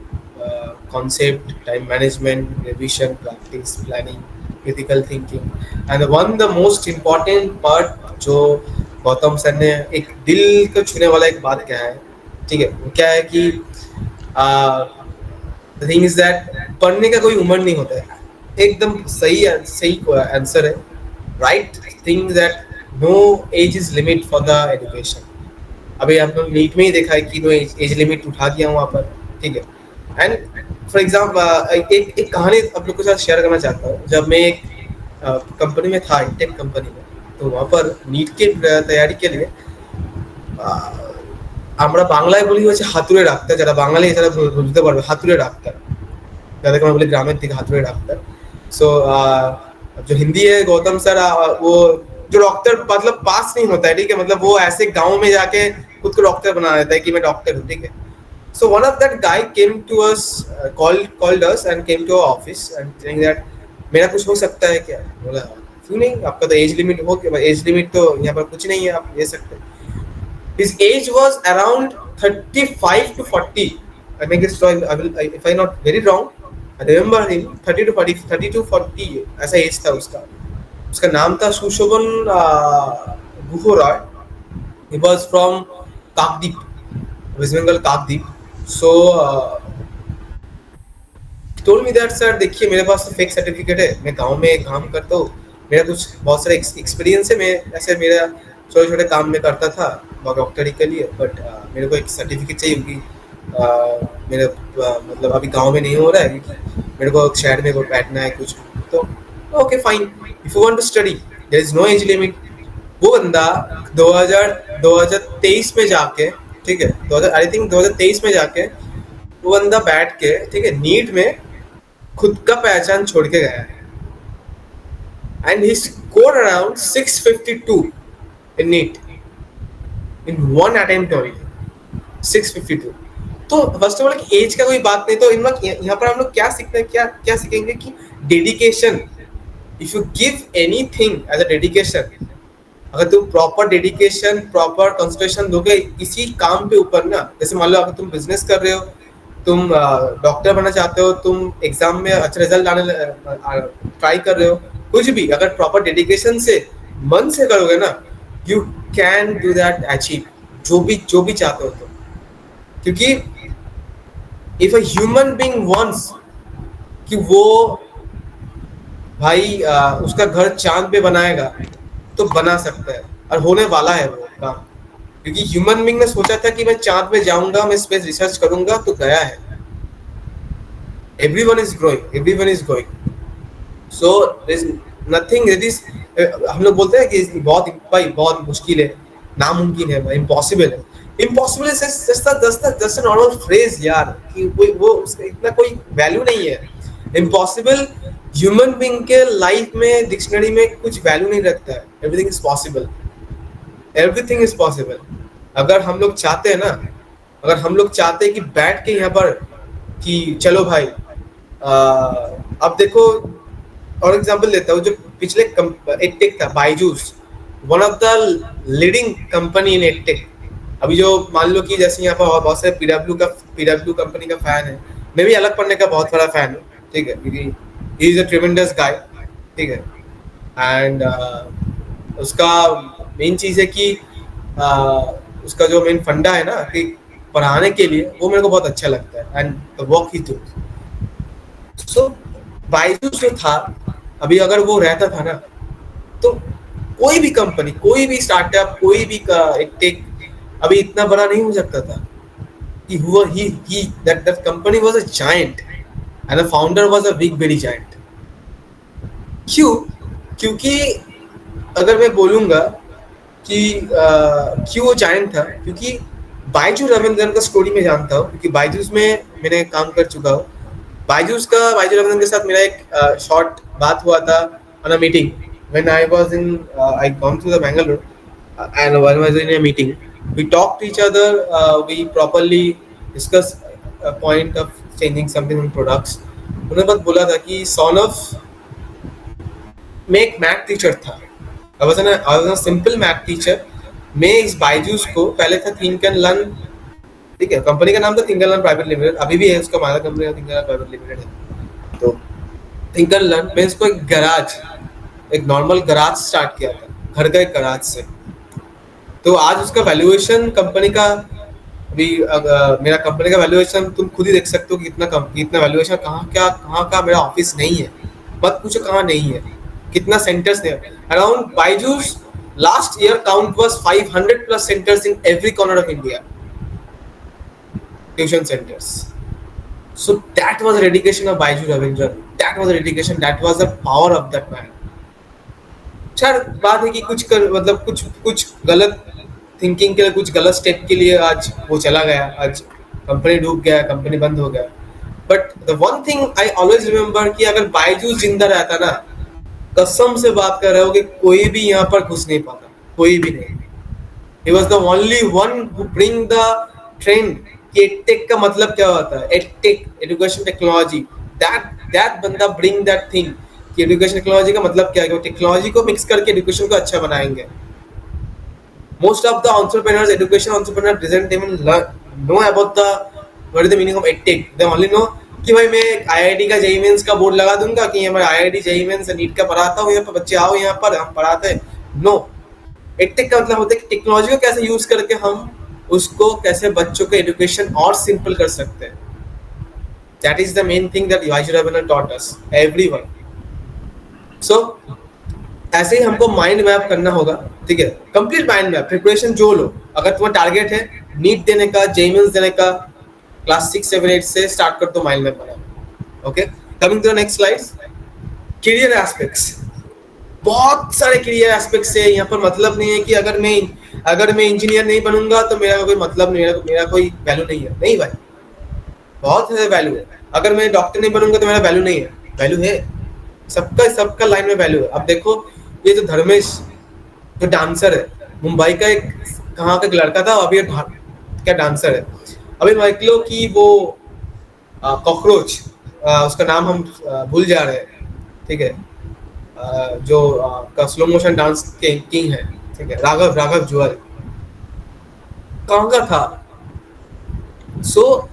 S1: concept, time management, revision, practice, planning, critical thinking and one the most important part जो गौतम सर ने एक दिल को छूने वाला एक बात कहा है, ठीक है, वो क्या है कि द थिंग इज दैट पढ़ने का कोई उम्र नहीं होता है। एकदम सही आंसर है, right thing that no age is limit for the education. अभी आपने नीट में ही देखा है कि नो एज लिमिट उठा दिया वहाँ पर, ठीक है। एंड फॉर एग्जाम्पल एक कहानी आप लोग के साथ शेयर करना चाहता हूँ। जब मैं एक कंपनी में था, टेक कंपनी में, तो वहाँ पर नीट के तैयारी के लिए আমরা বাংলায় বলি হচ্ছে হাতুড়ে ডাক্তার, যারা বাঙালি তারা বুঝতে পারবে, হাতুড়ে ডাক্তার, যাদেরকে আমরা বলি গ্রামের দিকে হাতুড়ে ডাক্তার। सो जो हिंदी है गौतम सर, वो जो डॉक्टर मतलब पास नहीं होता है, ठीक है, मतलब वो ऐसे गांव में जाके खुद को डॉक्टर बना देता है कि मैं डॉक्टर हूँ, ठीक है। So one of that guy came to us, called us and came to our office and saying that मेरा कुछ हो सकता है क्या। बोला क्यों नहीं, आपका तो एज लिमिट हो गया। एज लिमिट तो यहाँ पर कुछ नहीं है, आप ले सकते हैं। His age was around 35 to 40. I think it's wrong. If I'm not very wrong, I remember him 30 to 40 ऐसा एज था उसका। उसका नाम था सुशोभन गुहोराय। He was from Kakdeep, West Bengal Kakdeep. So he told me that sir देखिए मेरे पास तो fake certificate है, मैं गांव में काम करता हूँ, मेरा कुछ बहुत सारा एक्सपीरियंस है, मैं ऐसे मेरा छोटे छोटे काम में करता था डॉक्टरी के लिए, बट मेरे को एक सर्टिफिकेट चाहिए क्योंकि मेरे मतलब अभी गांव में नहीं हो रहा है, क्योंकि मेरे को शहर में बैठना है कुछ। तो okay fine, if you want to study there is no age limit. वो बंदा 2023 में जाके, ठीक है, आई थिंक 2023 में जाके वो बंदा बैठ के, ठीक है, नीट में खुद का पहचान छोड़ के गया है and he scored around 652 in NEET in one attempt only, 652। तो फर्स्ट ऑफ ऑल एज का कोई बात नहीं। तो इन यहाँ पर हम लोग क्या सीखते हैं, क्या सीखेंगे कि dedication, if you give anything as a dedication, अगर तुम प्रॉपर डेडिकेशन, प्रॉपर कंसंट्रेशन दोगे इसी काम पे ऊपर ना, जैसे मान लो अगर तुम बिजनेस कर रहे हो, तुम डॉक्टर बनना चाहते हो, तुम एग्जाम में अच्छा रिजल्ट लाने ट्राई कर रहे हो, कुछ भी अगर प्रॉपर डेडिकेशन से मन से करोगे ना, you can do that, achieve जो भी चाहते हो तुम। क्योंकि if a human being wants कि वो भाई उसका घर चांद पे बनाएगा तो बना सकता है, और होने वाला है वो काम। क्योंकि ह्यूमन बीइंग ने सोचा था कि मैं चांद पे जाऊंगा, मैं स्पेस रिसर्च करूंगा, तो गया है। everyone is going so there is nothing that is हम लोग बोलते हैं कि बहुत मुश्किल है, नामुमकिन है, इम्पॉसिबल है। Impossible is just a normal phrase यार, कि वो उसका इतना कोई वैल्यू नहीं है। इम्पॉसिबल ह्यूमन बीइंग के लाइफ में, डिक्शनरी में कुछ वैल्यू नहीं रखता है। Everything is possible. अगर हम लोग चाहते हैं ना, अगर हम लोग चाहते हैं कि बैठ के यहाँ पर कि चलो भाई अब देखो, और एग्जांपल देता हूँ, जो पिछले एडटेक था Byju's, one of the leading company in edtech. अभी जो मान लो कि जैसे यहाँ पर बहुत सारे पीडब्ल्यू कंपनी का फैन है, मैं भी अलग पढ़ने का बहुत बड़ा फैन हूँ, ठीक है, क्योंकि ही इज अ ट्रेमेंडस गाय, ठीक है। एंड उसका मेन चीज़ है कि उसका जो मेन फंडा है ना कि पढ़ाने के लिए, वो मेरे को बहुत अच्छा लगता है and the work he do. So Byju's जो था, अभी अगर वो रहता था ना, तो कोई भी कंपनी, कोई भी स्टार्टअप, कोई भी टेक अभी इतना बड़ा नहीं हो सकता था। that company was a giant, and the founder was a big berry giant. क्यों? क्योंकि अगर मैं बोलूँगा कि क्यों वो जायंट था, क्योंकि बायजू रविंद्रन का स्टोरी मैं जानता हूँ, क्योंकि बायजूस में मैंने काम कर चुका हूँ. बायजू रविंद्रन के साथ मेरा एक शॉर्ट बात हुआ था on a meeting when I was in I gone to the Bangalore and when I was in a meeting we talked to each other, we properly discussed a point of changing something in products. उन्होंने बस बोला था कि son of मैं एक math teacher था. I was a simple math teacher. मैं इस बायजूस को पहले था थिंक एंड लर्न, ठीक है, कंपनी का नाम था think and learn private limited, अभी भी है उसका, हमारा कंपनी का think and learn private limited है. तो थिंक एंड लर्न मैं इसको एक गैराज, एक नॉर्मल गैराज स्टार्ट किया था, घर का एक गैराज से. तो आज उसका वैल्यूएशन कंपनी का अभी मेरा कंपनी का वैल्यूएशन तुम खुद ही देख सकते हो कि कितना वैल्यूएशन, कहाँ का मेरा ऑफिस नहीं है, मत पूछो कहाँ नहीं है, कितना सेंटर्स है around. Byju's last year count was 500 plus centres in every corner of India, tuition centres. So that was the dedication of Baiju Ravindran. That was the dedication. That was the power of that man. चार बात है कि कुछ गलत thinking के लिए, कुछ गलत स्टेप के लिए आज वो चला गया, आज कंपनी डूब गया, कंपनी बंद हो गया. But the one thing I always remember कि अगर बायजूस जिंदा रहता ना, कसम से बात कर रहे हो कि कोई भी यहाँ पर घुस नहीं पाता, कोई भी नहीं. He was the only one who bring the trend कि edtech का मतलब क्या होता है, edtech, education technology. That बंदा bring that thing कि education technology का मतलब क्या है, कि टेक्नोलॉजी को मिक्स करके एजुकेशन को अच्छा बनाएंगे. Most of the entrepreneurs, education entrepreneurs doesn't even know about what is the meaning of edtech. They only know कि भाई मैं IIT का JEE Mains का बोर्ड लगा दूंगा कि ये मैं IIT JEE Mains नीट का पढ़ाता हूँ, यहाँ पर बच्चे आओ, यहाँ पर हम पढ़ाते हैं. नो, एडटेक का मतलब होता है कि टेक्नोलॉजी को कैसे यूज करके हम उसको कैसे बच्चों के एजुकेशन और सिंपल कर सकते हैं. That is the main thing that Byju Raveendran taught us, everyone. So ऐसे ही हमको माइंड मैप करना होगा, ठीक है, कंप्लीट माइंड मैप. प्रिपरेशन जो लो, अगर तुम्हारा टारगेट है नीट देने का, JEE Mains देने का, क्लास 6, 7, 8 से स्टार्ट कर दो माइंड मैप बनाना. Okay, coming to the next slides. Career aspects, बहुत सारे करियर एस्पेक्ट्स है यहाँ पर. मतलब नहीं है कि अगर मैं इंजीनियर नहीं बनूंगा तो मेरा कोई मतलब नहीं, मेरा कोई वैल्यू नहीं है. नहीं भाई, बहुत सारे वैल्यू है. अगर मैं डॉक्टर नहीं बनूंगा तो मेरा वैल्यू नहीं है. वैल्यू है, सबका लाइन में वैल्यू है. अब देखो ये जो धर्मेश जो डांसर है, मुंबई का एक कहाँ का लड़का था, अभी क्या डांसर है. अभी मान लो कि वो कॉकरोच, उसका नाम हम भूल जा रहे हैं, ठीक है, जो का स्लो मोशन डांस के किंग है, ठीक है, राघव जुअल, कहाँ का था. सो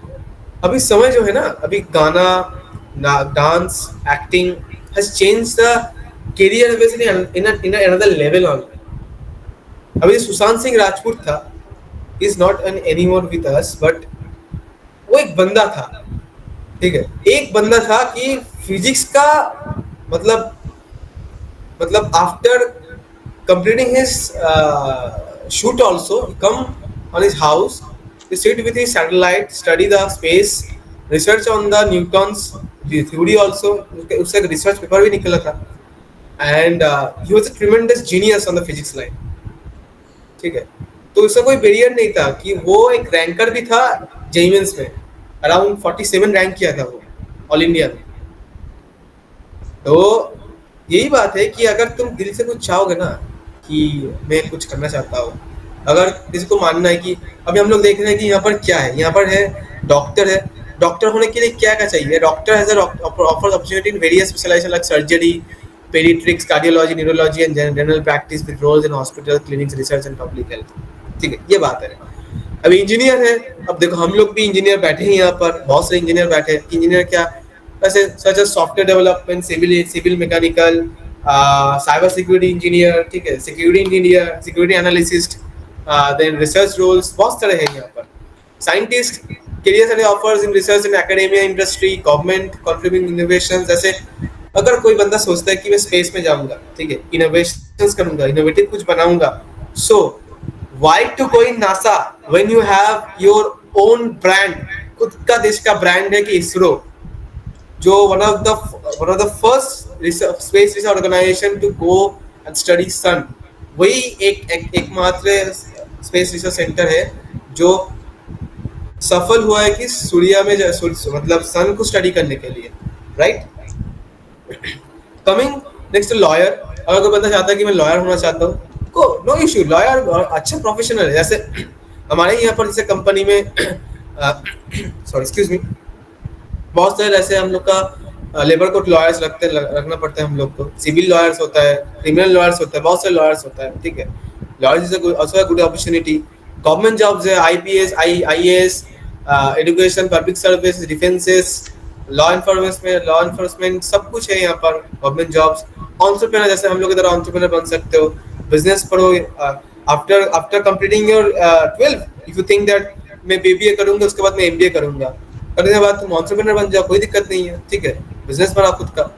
S1: अभी समय जो है ना, अभी गाना, dance, acting has changed the career basically in another level on. अभी सुशांत सिंह राजपूत था, is not anymore with us, but वो एक बंदा था, ठीक है, एक बंदा था कि फिजिक्स का मतलब after completing his shoot also, he come on his house, he sit with his satellite, study the space, research on the Newton's theory also. उसका एक रिसर्च पेपर भी निकला था. And he was a tremendous genius on the physics line, ठीक है. तो उसका कोई बैरियर नहीं था कि वो एक रैंकर भी था JEE Mains में, अराउंड 47 रैंक किया था वो ऑल इंडिया में. तो यही बात है कि अगर तुम दिल से कुछ चाहोगे ना कि मैं कुछ करना चाहता हूँ, अगर किसी को मानना है कि अभी हम लोग देख रहे हैं कि यहाँ पर क्या है, यहाँ पर है डॉक्टर है. डॉक्टर होने के लिए क्या चाहिए? Doctor has offers opportunity in various specialisation like surgery, paediatrics, cardiology, neurology and general practice with roles in hospital, clinics, research and public health. ठीक है, ये बात है. अभी इंजीनियर है, अब देखो हम लोग भी इंजीनियर बैठे हैं यहाँ पर, बहुत सारे इंजीनियर बैठे हैं. इंजीनियर क्या ऐसे such as software development, civil mechanical, cyber security engineer, ठीक है, security engineer, security analyst, then research roles, बहुत सारे हैं यहाँ पर. Scientist, careers and offers in research and academia industry, government contributing innovations. जैसे अगर कोई बंदा सोचता है कि मैं स्पेस में जाऊंगा, ठीक है, इनोवेशंस करूंगा, इनोवेटिव कुछ बनाऊंगा, so why to go in NASA when you have your own brand? खुद का देश का ब्रांड है कि इसरो, जो one of the first space research organization to go and study sun, वही एकमात्र स्पेस रिसर्च सेंटर है जो सफल हुआ है कि सूर्य में मतलब सन को स्टडी करने के लिए, राइट। कमिंग नेक्स्ट लॉयर, अगर कोई बंदा चाहता है कि मैं लॉयर होना चाहता हूँ, को नो इशू, लॉयर अच्छा प्रोफेशनल है। जैसे हमारे यहाँ पर जैसे कंपनी में सॉरी एक्सक्यूज मी, बहुत सारे ऐसे हम लोग का लेबर कोर्ट लॉयर्स रखना पड़ता है हम लोग को, सिविल लॉयर्स होता है, क्रिमिनल लॉयर्स होता है, बहुत सारे लॉयर्स होता है, ठीक है। Lawyers is also a good opportunity. Government jobs है, IPS, IAS, education, public service, defences, law enforcement सब कुछ है यहाँ पर गवर्नमेंट जॉब्स। एंटरप्रेन्योर, जैसे हम लोग की तरह एंटरप्रेन्योर बन सकते हो, बिजनेस पढ़ो, after completing your 12 if you think that मैं बीबीए करूंगा उसके बाद मैं एमबीए करूंगा, करने के बाद तुम एंटरप्रेन्योर बन जाओ, कोई दिक्कत नहीं है, ठीक है, बिजनेस बना खुद का।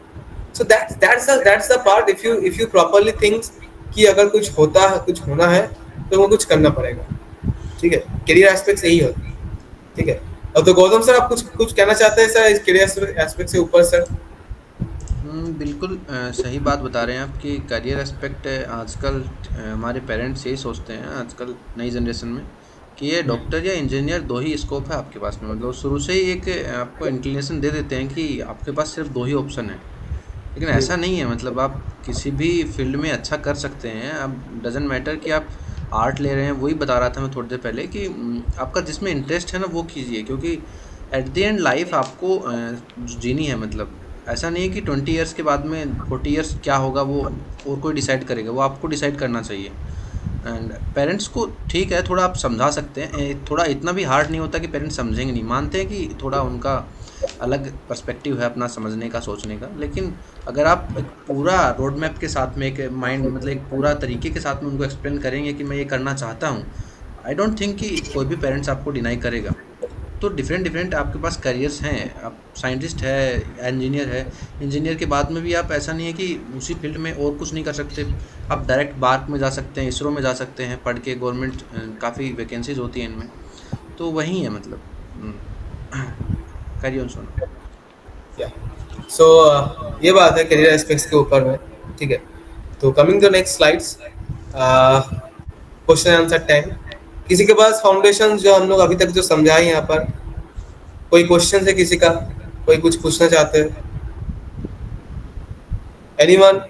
S1: So that's the part, if you properly thinks कि अगर कुछ होता है, कुछ होना है तो वो कुछ करना पड़ेगा, ठीक है। करियर एस्पेक्ट यही होता है, ठीक है। और तो गौतम सर आप कुछ कहना चाहते हैं सर इस करियर एस्पेक्ट से ऊपर सर?
S2: बिल्कुल सही बात बता रहे हैं आप कि करियर एस्पेक्ट आजकल हमारे पेरेंट्स यही सोचते हैं आजकल नई जनरेशन में कि ये डॉक्टर या इंजीनियर दो ही स्कोप है आपके पास में, मतलब शुरू से ही एक आपको इंक्लिनेशन दे देते हैं कि आपके पास सिर्फ दो ही ऑप्शन है। लेकिन ऐसा नहीं है, मतलब आप किसी भी फील्ड में अच्छा कर सकते हैं। अब डजेंट मैटर कि आप आर्ट ले रहे हैं, वही बता रहा था मैं थोड़ी देर पहले कि आपका जिसमें इंटरेस्ट है ना वो कीजिए, क्योंकि एट द एंड लाइफ आपको जीनी है। मतलब ऐसा नहीं है कि 20 ईयर्स के बाद में 40 ईयर्स क्या होगा वो और कोई डिसाइड करेगा, वो आपको डिसाइड करना चाहिए। एंड पेरेंट्स को ठीक है थोड़ा आप समझा सकते हैं, थोड़ा इतना भी हार्ड नहीं होता कि पेरेंट्स समझेंगे नहीं, मानते हैं कि थोड़ा उनका अलग पर्सपेक्टिव है अपना समझने का, सोचने का। लेकिन अगर आप एक पूरा रोड मैप के साथ में, एक माइंड मतलब एक पूरा तरीके के साथ में उनको एक्सप्लेन करेंगे कि मैं ये करना चाहता हूँ, आई डोंट थिंक कि कोई भी पेरेंट्स आपको डिनाई करेगा। तो डिफरेंट आपके पास करियर्स हैं, आप साइंटिस्ट है, इंजीनियर है, इंजीनियर के बाद में भी आप ऐसा नहीं है कि उसी फील्ड में और कुछ नहीं कर सकते। आप डायरेक्ट बार्क में जा सकते हैं, इसरो में जा सकते हैं पढ़ के, गवर्नमेंट काफ़ी वैकेंसीज होती हैं इनमें। तो वही है मतलब करियर सोना।
S1: सो ये बात है करियर एस्पेक्ट्स के ऊपर में, ठीक है। तो coming to next slides, question answer time. किसी के पास फाउंडेशन जो हम लोग अभी तक जो समझाए यहाँ पर, कोई क्वेश्चन है किसी का, कोई कुछ पूछना चाहते हैं? Anyone?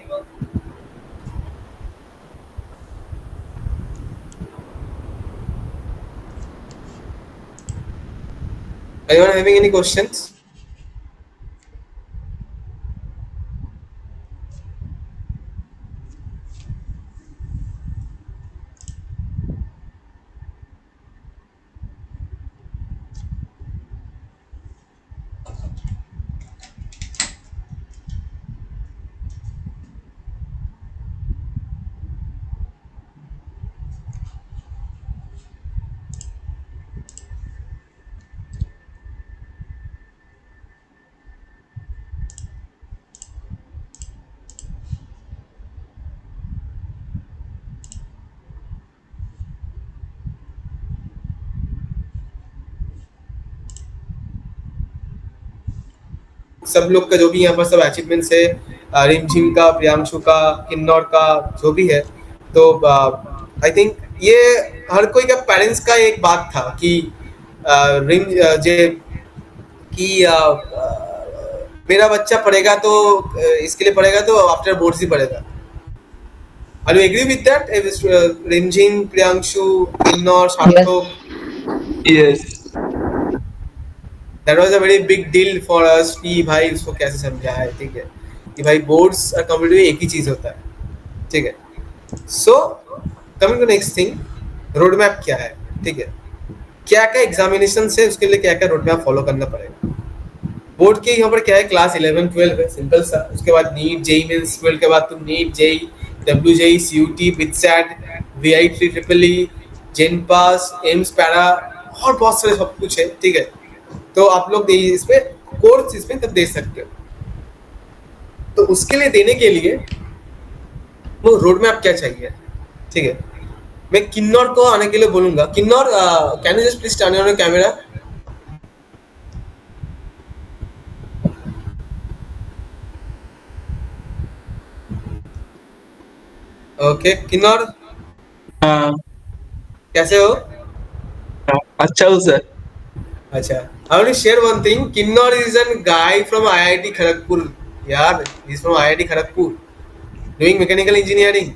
S1: Anyone having any questions? सब लोग का जो भी यहाँ पर सब अचीवमेंट्स है, रिमझिम का, प्रियांशु का, किन्नौर का, जो भी है, तो आई थिंक ये हर कोई का पेरेंट्स का एक बात था कि रिम जे कि मेरा बच्चा पढ़ेगा तो इसके लिए पढ़ेगा तो आफ्टर बोर्ड्स ही पढ़ेगा। Are you agree with that? रिमझिम, प्रियांशु, किन्नौर, सार्थक?
S5: Yes.
S1: That was a very big deal for us कि भाई उसको कैसे समझाए, ठीक है, कि भाई बोर्ड्स और कम्पिटिटिव एक ही चीज होता है, ठीक है। So coming to next thing, road map क्या है, ठीक है, क्या क्या एग्जामिनेशन है, उसके लिए क्या क्या रोड मैप फॉलो करना पड़ेगा। बोर्ड के यहाँ पर क्या है, क्लास 11 12 है, सिंपल सा। उसके बाद नीट, जेई मेंस, 12 के बाद तुम NEET, JEE, WJEE, CUET, BITSAT, वीआई3 ट्रिपल ई, जेन पास, एम्स, पैरा और बहुत सारे सब कुछ है, ठीक है। तो आप लोग इसमें कोर्स इसमें तब दे सकते हो। तो उसके लिए देने के लिए वो रोड मैप क्या चाहिए, ठीक है। मैं किन्नौर को आने के लिए बोलूंगा। Kinnaur, can you just please turn on your camera? Okay Kinnaur,
S7: हाँ
S1: कैसे हो?
S7: अच्छा हूँ सर।
S1: अच्छा, I want to share one thing. Kinnor is a guy from IIT Kharagpur. यार, he's from IIT Kharagpur, doing mechanical engineering.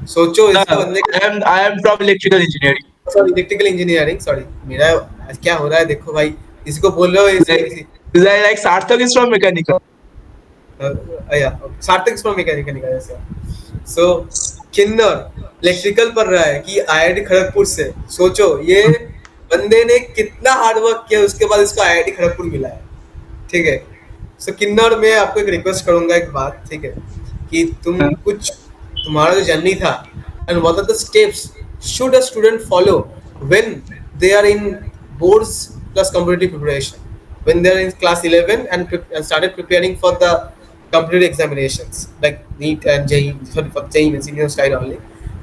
S1: सोचो इसके बंदे का,
S7: I am from electrical engineering.
S1: Sorry electrical engineering, sorry मेरा आज क्या हो रहा है देखो भाई, किसी को बोल रहे हो इसी
S7: लाइक सार्थक इज फ्रॉम मैकेनिकल।
S1: yeah, सार्थक is from mechanical ऐसा। So किन्नर इलेक्ट्रिकल पढ़ रहा है कि आईआईटी खड़गपुर से, सोचो ये बंदे ने कितना हार्ड वर्क किया, उसके बाद इसको आईआईटी खड़गपुर मिला है, ठीक है। सो किन्नर, मैं आपको एक रिक्वेस्ट करूंगा, एक बात, ठीक है, कि तुम कुछ तुम्हारा जो जर्नी था and what are the steps should a student follow when they are in boards plus competitive preparation, when they're in class 11 and started preparing for the competitive examinations like NEET and JEE, sorry for JEE means Indian style only.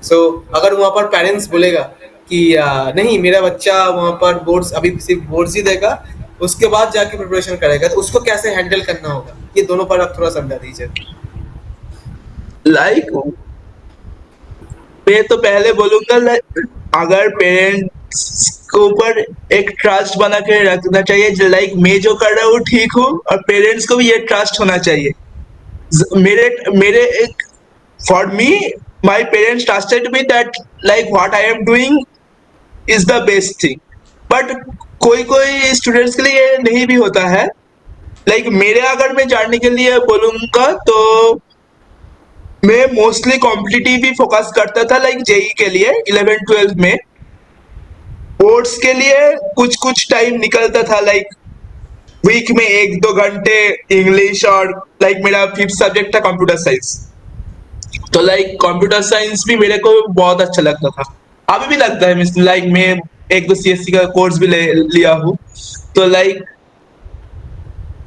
S1: So अगर वहाँ पर parents बोलेगा कि नहीं मेरा बच्चा वहाँ पर बोर्ड्स अभी सिर्फ बोर्ड्स ही देगा, उसके बाद जाके प्रिपरेशन करेगा, तो उसको कैसे हैंडल करना होगा, ये दोनों पर आप थोड़ा समझा दीजिए।
S7: लाइक मैं तो पहले बोलूंगा अगर पेरेंट्स के ऊपर एक ट्रस्ट बना के रखना चाहिए, लाइक मैं जो कर रहा हूँ ठीक हूँ, और पेरेंट्स को भी ये ट्रस्ट होना चाहिए। मेरे मेरे एक for me my parents trusted me that like what I am doing is the best thing, but कोई कोई स्टूडेंट्स के लिए ये नहीं भी होता है। लाइक मेरे अगर मैं जानने के लिए बोलूंगा तो मैं मोस्टली कॉम्पिटिटिव ही फोकस करता था, लाइक जेई के लिए 11-12 में। बोर्ड्स के लिए कुछ कुछ टाइम निकलता था, लाइक वीक में 1-2 घंटे इंग्लिश, और लाइक मेरा 5th सब्जेक्ट था कंप्यूटर साइंस, तो लाइक कंप्यूटर साइंस भी मेरे को बहुत अच्छा लगता था, अभी भी लगता है। लाइक मैं 1-2 सीएससी का कोर्स भी लिया हूँ, तो लाइक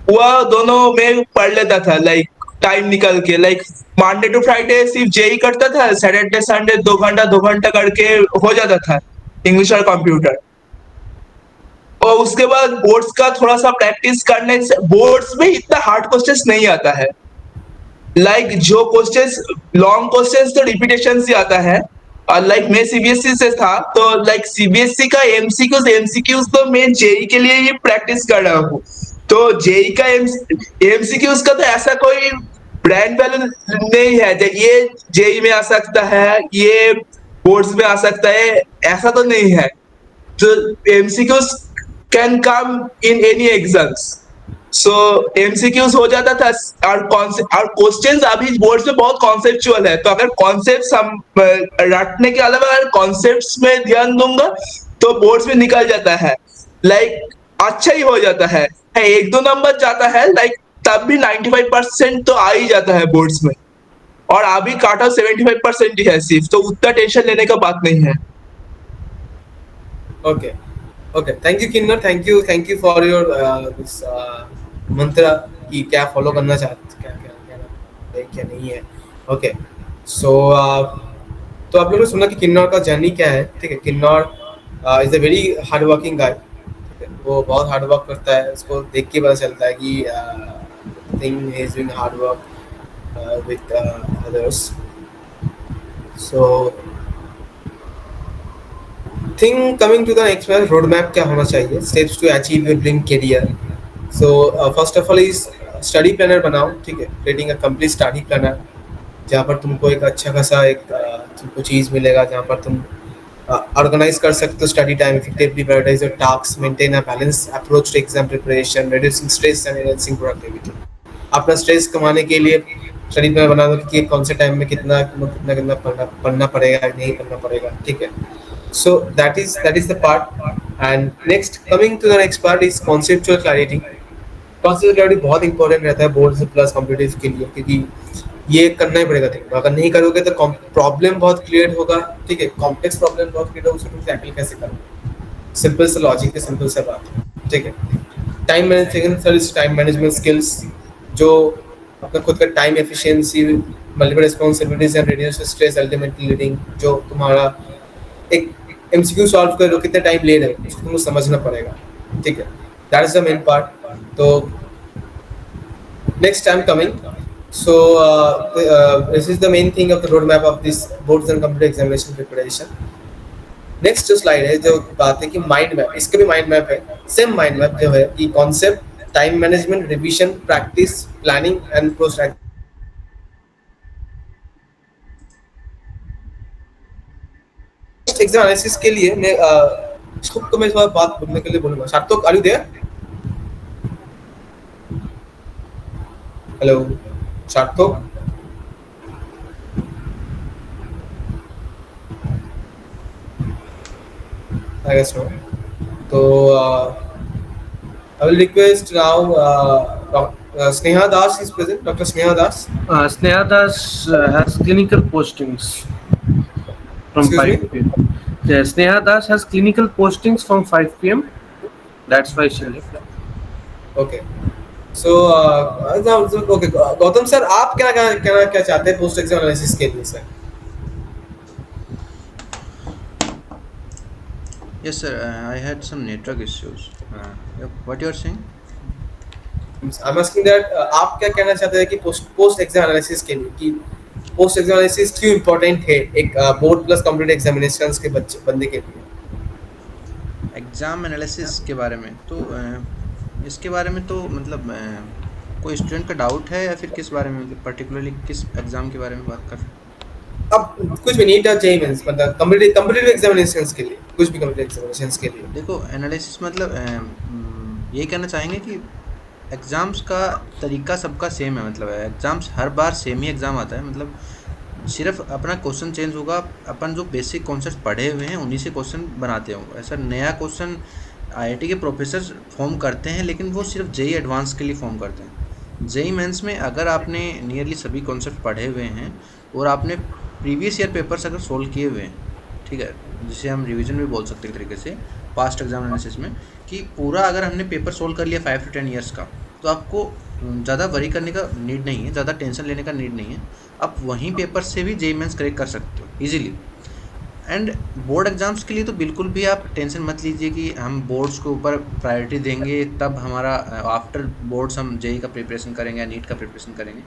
S7: वह दोनों मैं पढ़ लेता था, लाइक टाइम निकल के। लाइक मंडे टू फ्राइडे सिर्फ जेई करता था, सैटरडे संडे 2 घंटा करके हो जाता था इंग्लिश और कंप्यूटर। और उसके बाद बोर्ड्स का थोड़ा सा प्रैक्टिस करने से बोर्ड्स में इतना हार्ड क्वेश्चंस नहीं आता है। लाइक जो क्वेश्चंस लॉन्ग क्वेश्चंस तो रिपीटेशन से आता है, और लाइक मैं सीबीएसई से था, तो लाइक सीबीएसई का एमसीक्यूज तो मैं जेई के लिए ही प्रैक्टिस कर रहा हूँ। तो जेई का एमसीक्यूज का तो ऐसा कोई ब्रांड वैल्यू नहीं है, ये जेई में आ सकता है, ये बोर्ड्स में आ सकता है, ऐसा तो नहीं है। तो MCQs can come in any exams, so MCQs हो जाता था। और क्वेश्चंस अभी बोर्ड्स में बहुत कॉन्सेप्चुअल है, तो अगर कॉन्सेप्ट्स हम रटने के अलावा अगर कॉन्सेप्ट्स में ध्यान दूंगा तो बोर्ड्स में निकल जाता है, लाइक अच्छा ही हो जाता है। 1-2 नंबर जाता है, लाइक तब भी 95% तो आ ही जाता है बोर्ड्स में, और अभी काट ऑफ 75% ही है सिर्फ, तो उतना टेंशन लेने का बात नहीं है।
S1: Okay okay, thank you Kinnar, thank you for your this mantra कि क्या फॉलो करना चाहते, क्या क्या क्या क्या नहीं है। ओके, सो तो आप लोगों ने सुना कि किन्नौर का जर्नी क्या है, ठीक है। Kinnaur is a very hard working गाय, वो बहुत हार्ड वर्क करता है, उसको देख के पता चलता है कि thing is doing hard work with others. So thing coming to the next one, road map क्या होना चाहिए, steps to achieve your dream career. So first of all is study planner बनाओ, ठीक है, creating a complete study planner, जहाँ पर तुमको एक अच्छा खासा एक तुमको चीज़ मिलेगा, जहाँ पर तुम ऑर्गेनाइज कर सकते हो study time, effectively prioritize your task, maintain a balance approach to exam preparation, reducing stress and enhancing productivity. अपना स्ट्रेस कमाने के लिए स्टडी प्लान बना दो कि कौन से टाइम में कितना कितना कितना पढ़ना पड़ेगा, नहीं पढ़ना पड़ेगा, ठीक है। So that is the part, and next coming to the next part is conceptual clarity. Conceptual clarity बहुत इंपॉर्टेंट रहता है बोर्ड से प्लस कॉम्पिटिटिव के लिए, क्योंकि ये करना ही पड़ेगा तुमको। अगर नहीं करोगे तो प्रॉब्लम बहुत क्लियर होगा, ठीक है, कॉम्प्लेक्स प्रॉब्लम बहुत क्लियर होगा, उसको तुम टैकल कैसे करोगे। सिंपल से लॉजिक है, सिंपल से बात, ठीक है। Time management, service time management skills, जो अपना खुद का time efficiency, multiple responsibilities and reduce stress, ultimately leading, जो तुम्हारा एक एमसीक्यू सॉल्व कर लो, कितने टाइम ले रहे हो उसको तुमको समझना पड़ेगा, ठीक है। That is the main part. तो next time coming, So this is the main thing of the roadmap of this boards and computer examination preparation. Next जो स्लाइड है, जो बात है कि माइंड मैप, इसका भी माइंड मैप है, सेम माइंड मैप जो है कि concept, time management, revision, practice, planning and post exam analysis के लिए मैं इसको मैं थोड़ा बात बोलने के लिए बोलूंगा. सार्थक, आर यू देयर? हेलो सार्थक, I guess no. So I will request now Sneha Das is present. Dr. Sneha Das.
S3: Sneha Das has clinical postings from
S1: Excuse
S3: 5
S1: me?
S3: p.m. Yeah, Sneha Das has clinical postings from 5 p.m. That's why she left.
S1: Okay. So okay. Gautam sir, आप क्या चाहते हैं post exam analysis के लिए sir?
S2: Yes, sir. I had some network issues. What you are saying?
S1: I'm asking that आप क्या कहना चाहते हैं कि पोस्ट एग्जाम एनालिसिस के लिए कि पोस्ट एग्जाम एनालिसिस क्यों इम्पोर्टेंट है एक बोर्ड प्लस कंप्यूटर एग्जामिनेशंस के बंदे के लिए?
S2: एग्ज़ाम एनालिसिस के बारे में तो इसके बारे में तो मतलब कोई स्टूडेंट का डाउट है या फिर किस बारे में, मतलब पर्टिकुलरली किस एग्ज़ाम के बारे में बात कर रहे हैं?
S1: अब कुछ भी नीट जेईई मेंस मतलब कॉम्पिटिटिव एग्जामिनेशंस के लिए, कुछ भी कॉम्पिटिटिव एग्जामिनेशंस के लिए.
S2: देखो, एनालिसिस मतलब ये कहना चाहेंगे कि एग्ज़ाम्स का तरीका सबका सेम है. मतलब एग्ज़ाम्स हर बार सेम ही एग्ज़ाम आता है. मतलब सिर्फ अपना क्वेश्चन चेंज होगा. अपन जो बेसिक कॉन्सेप्ट पढ़े हुए हैं उन्हीं से क्वेश्चन बनाते हो. ऐसा नया क्वेश्चन आईआईटी के प्रोफेसर फॉर्म करते हैं, लेकिन वो सिर्फ जेईई एडवांस के लिए फॉर्म करते हैं. जेईई मेंस में अगर आपने नियरली सभी कॉन्सेप्ट पढ़े हुए हैं और आपने प्रीवियस ईयर पेपर्स अगर सोल्व किए हुए हैं, ठीक है, जिसे हम रिवीजन भी बोल सकते हैं तरीके से पास्ट एग्जाम एनालिसिस में, कि पूरा अगर हमने पेपर सोल्व कर लिया 5 to 10 ईयर्स का, तो आपको ज़्यादा वरी करने का नीड नहीं है, ज़्यादा टेंशन लेने का नीड नहीं है. आप वहीं पेपर से भी जेईई मेंस क्रैक कर सकते हो ईजिली. एंड बोर्ड एग्ज़ाम्स के लिए तो बिल्कुल भी आप टेंशन मत लीजिए कि हम बोर्ड्स के ऊपर प्रायोरिटी देंगे तब हमारा आफ्टर बोर्ड्स हम जेईई का प्रिपरेशन करेंगे या नीट का प्रिपरेशन करेंगे.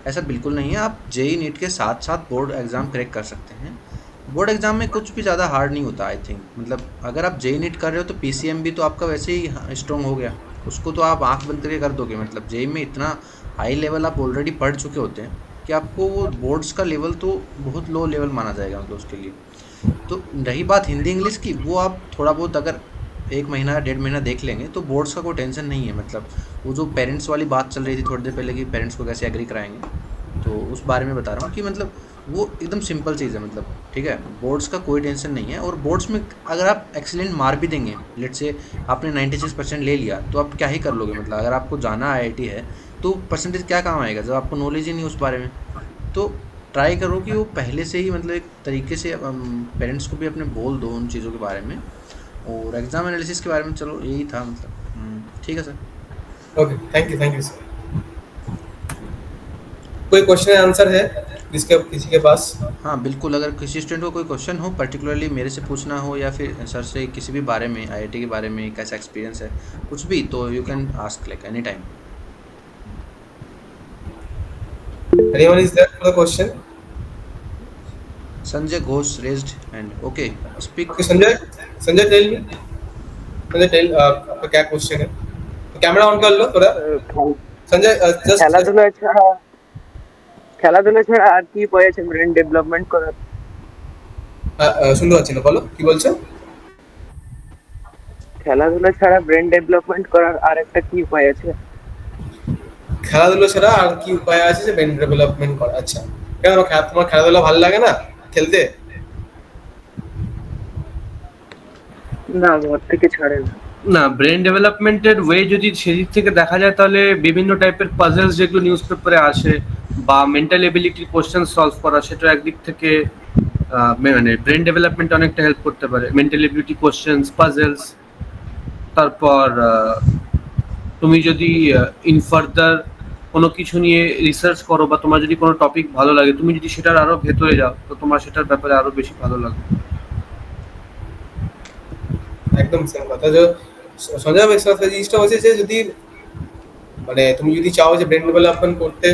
S2: ऐसा बिल्कुल नहीं है. आप जेईई नीट के साथ साथ बोर्ड एग्ज़ाम क्रैक कर सकते हैं. बोर्ड एग्ज़ाम में कुछ भी ज़्यादा हार्ड नहीं होता आई थिंक. मतलब अगर आप जेईई नीट कर रहे हो तो पीसीएम भी तो आपका वैसे ही स्ट्रॉन्ग हो गया, उसको तो आप आँख बंद करके कर दोगे. मतलब जेईई में इतना हाई लेवल आप ऑलरेडी पढ़ चुके होते हैं कि आपको वो बोर्ड्स का लेवल तो बहुत लो लेवल माना जाएगा मतलब उसके लिए. तो रही बात हिंदी इंग्लिश की, वो आप थोड़ा बहुत अगर 1 महीना 1.5 महीना देख लेंगे तो बोर्ड्स का कोई टेंशन नहीं है. मतलब वो जो पेरेंट्स वाली बात चल रही थी थोड़ी देर पहले कि पेरेंट्स को कैसे एग्री कराएंगे, तो उस बारे में बता रहा हूँ कि मतलब वो एकदम सिंपल चीज़ है. मतलब ठीक है, बोर्ड्स का कोई टेंशन नहीं है. और बोर्ड्स में अगर आप एक्सीलेंट मार्क भी देंगे, लेट से आपने 96% ले लिया, तो आप क्या ही कर लोगे. मतलब अगर आपको जाना आईआईटी है तो परसेंटेज क्या काम आएगा जब आपको नॉलेज ही नहीं उस बारे में. तो ट्राई करो कि वो पहले से ही मतलब एक तरीके से पेरेंट्स को भी अपने बोल दो उन चीज़ों के बारे में. और एग्ज़ाम एनालिसिस के बारे में चलो यही था. मतलब ठीक है sir.
S1: Okay, thank you sir. कोई क्वेश्चन आंसर है किसी के पास?
S2: हाँ बिल्कुल, अगर किसी स्टूडेंट को कोई क्वेश्चन हो पर्टिकुलरली मेरे से पूछना हो या फिर सर से किसी भी बारे में, आईआईटी के बारे में कैसा एक्सपीरियंस है कुछ भी, तो you can ask like any time.
S1: Anyone is there for the question?
S2: Sanjay Ghosh raised hand. Okay, speak.
S1: Okay, Sanjay tell me. Sanjay tell, आपका क्या क्वेश्चन है? तो कैमरा ऑन कर लो थोड़ा. संजय जस्ट
S8: খেলাধুলা ছাড়া আর কি হয়েছে ব্রেন ডেভেলপমেন্ট করার?
S1: শুনতে পাচ্ছি না, বলো কি বলছো?
S8: খেলাধুলা ছাড়া ব্রেন ডেভেলপমেন্ট করার আরেকটা কি উপায় আছে?
S1: খেলাধুলা ছাড়া আর কি উপায় আছে যে ব্রেন ডেভেলপমেন্ট করা? আচ্ছা, কেন তোমার খেলাধুলা ভালো লাগে না খেলতে?
S8: না, ঘর থেকে ছাড়ে না.
S3: না, ব্রেন ডেভেলপমেন্টের ওয়ে যদি সেদিক থেকে দেখা যায় তাহলে বিভিন্ন টাইপের পাজলস যেগুলো নিউজ পেপারে আসে বা মেন্টাল এবিলিটির কোশ্চেন সলভ করা, সেটা একদিক থেকে মানে ব্রেন ডেভেলপমেন্ট অনেকটা হেল্প করতে পারে. Mental ability questions, puzzles. তারপর তুমি যদি ইন ফার্দার কোনো কিছু নিয়ে রিসার্চ করো বা তোমার যদি কোনো টপিক ভালো লাগে, তুমি যদি সেটার আরো ভেতরে যাও তো তোমার সেটার ব্যাপারে আরো বেশি ভালো লাগবে.
S1: একদম সেম কথা. যে সঞ্জয় স্ট্র্যাটেজিটা হচ্ছে যে যদি মানে তুমি যদি চাও যে ব্রেন ডেভেলপমেন্ট করতে,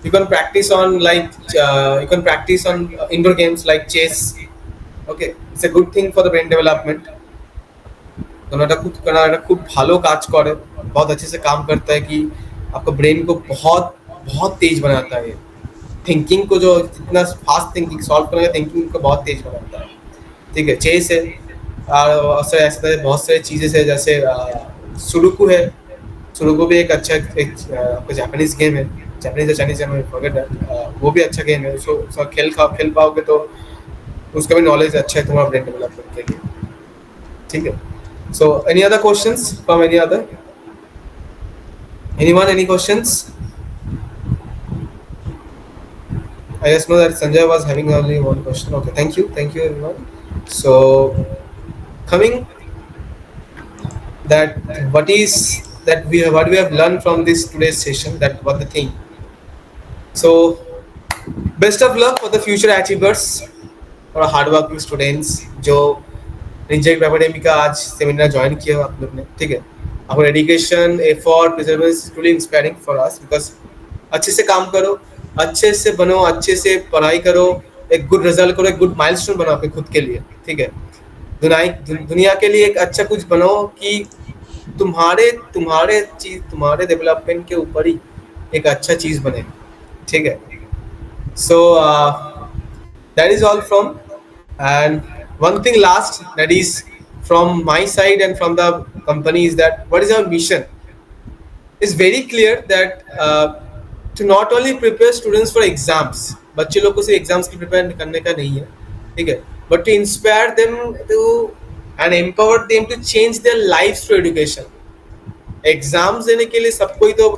S1: You can practice on indoor games like chess. Okay, it's a good thing for the brain development. কারণ এটা খুব ভালো কাজ করে, बहुत अच्छे से काम करता है कि आपका ब्रेन को बहुत बहुत तेज बनाता है, थिंकिंग को जो जितना फास्ट थिंकिंग सॉल्व करने का थिंकिंग को बहुत तेज बनाता है। ठीक है, चेस है और ऐसे बहुत सारी चीज़ें है, जैसे सुडोकू है। सुडोकू भी एक अच्छा आपका जापानीज गेम है, जापानीज या चाइनीज गेम, फॉरगेट दैट। वो भी अच्छा गेम है, उसको खेल पाओगे तो उसका भी नॉलेज अच्छा है तुम्हारा ब्रेन डेवलपमेंट के लिए। ठीक है, so any other questions from any other? Anyone, any questions? I just know that Sanjay was having only one question. Okay, thank you everyone. So coming that what we have learned from this today's session, that what the thing. So best of luck for the future achievers और hardworking students जो reject academy का आज seminar join किया आप लोग ने। ठीक है, आपका dedication, effort, Perseverance is truly inspiring for us, because अच्छे से काम करो, अच्छे से बनो, अच्छे से पढ़ाई करो, एक गुड रिजल्ट करो, एक गुड माइलस्टोन बनाओ अपने खुद के लिए। ठीक है, दुनिया के लिए एक अच्छा कुछ बनो कि तुम्हारे डेवलपमेंट के ऊपर ही एक अच्छा चीज बने। ठीक है, so that is all from, and one thing last that is from my side and from the company is that what is our mission? It's very clear that to not only prepare students for exams, बच्चे लोग को सिर्फ exams की prepare करने का नहीं है, ठीक है, but to inspire them to and empower them to change their lives through education. Exams देने के लिए सबको ही तो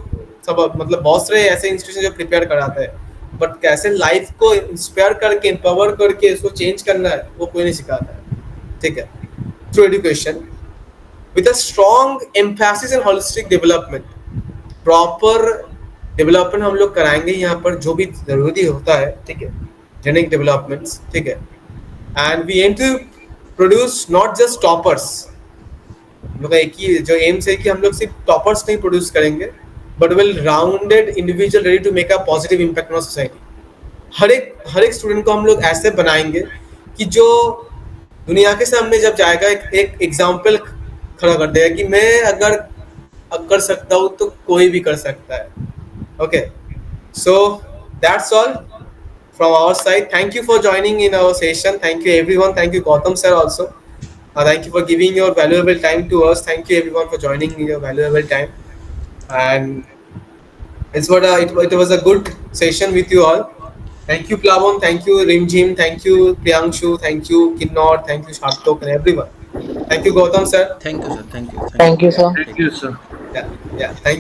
S1: सब मतलब बहुत सारे ऐसे इंस्टीट्यूशन जो प्रिपेयर कराते हैं, बट कैसे लाइफ को इंस्पायर करके एम्पावर करके इसको चेंज करना है वो कोई नहीं सिखाता है। ठीक है, through education with a strong emphasis in holistic development, proper development हम लोग कराएंगे यहाँ पर जो भी जरूरी होता है। ठीक है, जेनेटिक डेवलपमेंट्स। ठीक है, and we aim to produce not just toppers. हम लोग का एक ही जो एम्स है कि हम लोग सिर्फ टॉपर्स नहीं प्रोड्यूस करेंगे, but well-rounded individual ready to make a positive impact on society. हर एक स्टूडेंट को हम लोग ऐसे बनाएंगे कि जो दुनिया के सामने जब जाएगा एक एग्जाम्पल खड़ा कर देगा कि मैं अगर कर सकता हूँ तो कोई भी कर सकता है। Okay, so that's all from our side. Thank you for joining in our session. Thank you everyone. Thank you Gautam sir also. Thank you for giving your valuable time to us. Thank you everyone for joining your valuable time. And it was a good session with you all. Thank you Plavon, thank you Rimjim, thank you Priyangshu, thank you Kinnor, thank you Shartok and everyone. Thank you Gautam sir.
S2: Thank you sir.
S6: Thank you sir.
S3: Thank you sir.
S1: Yeah, thank you.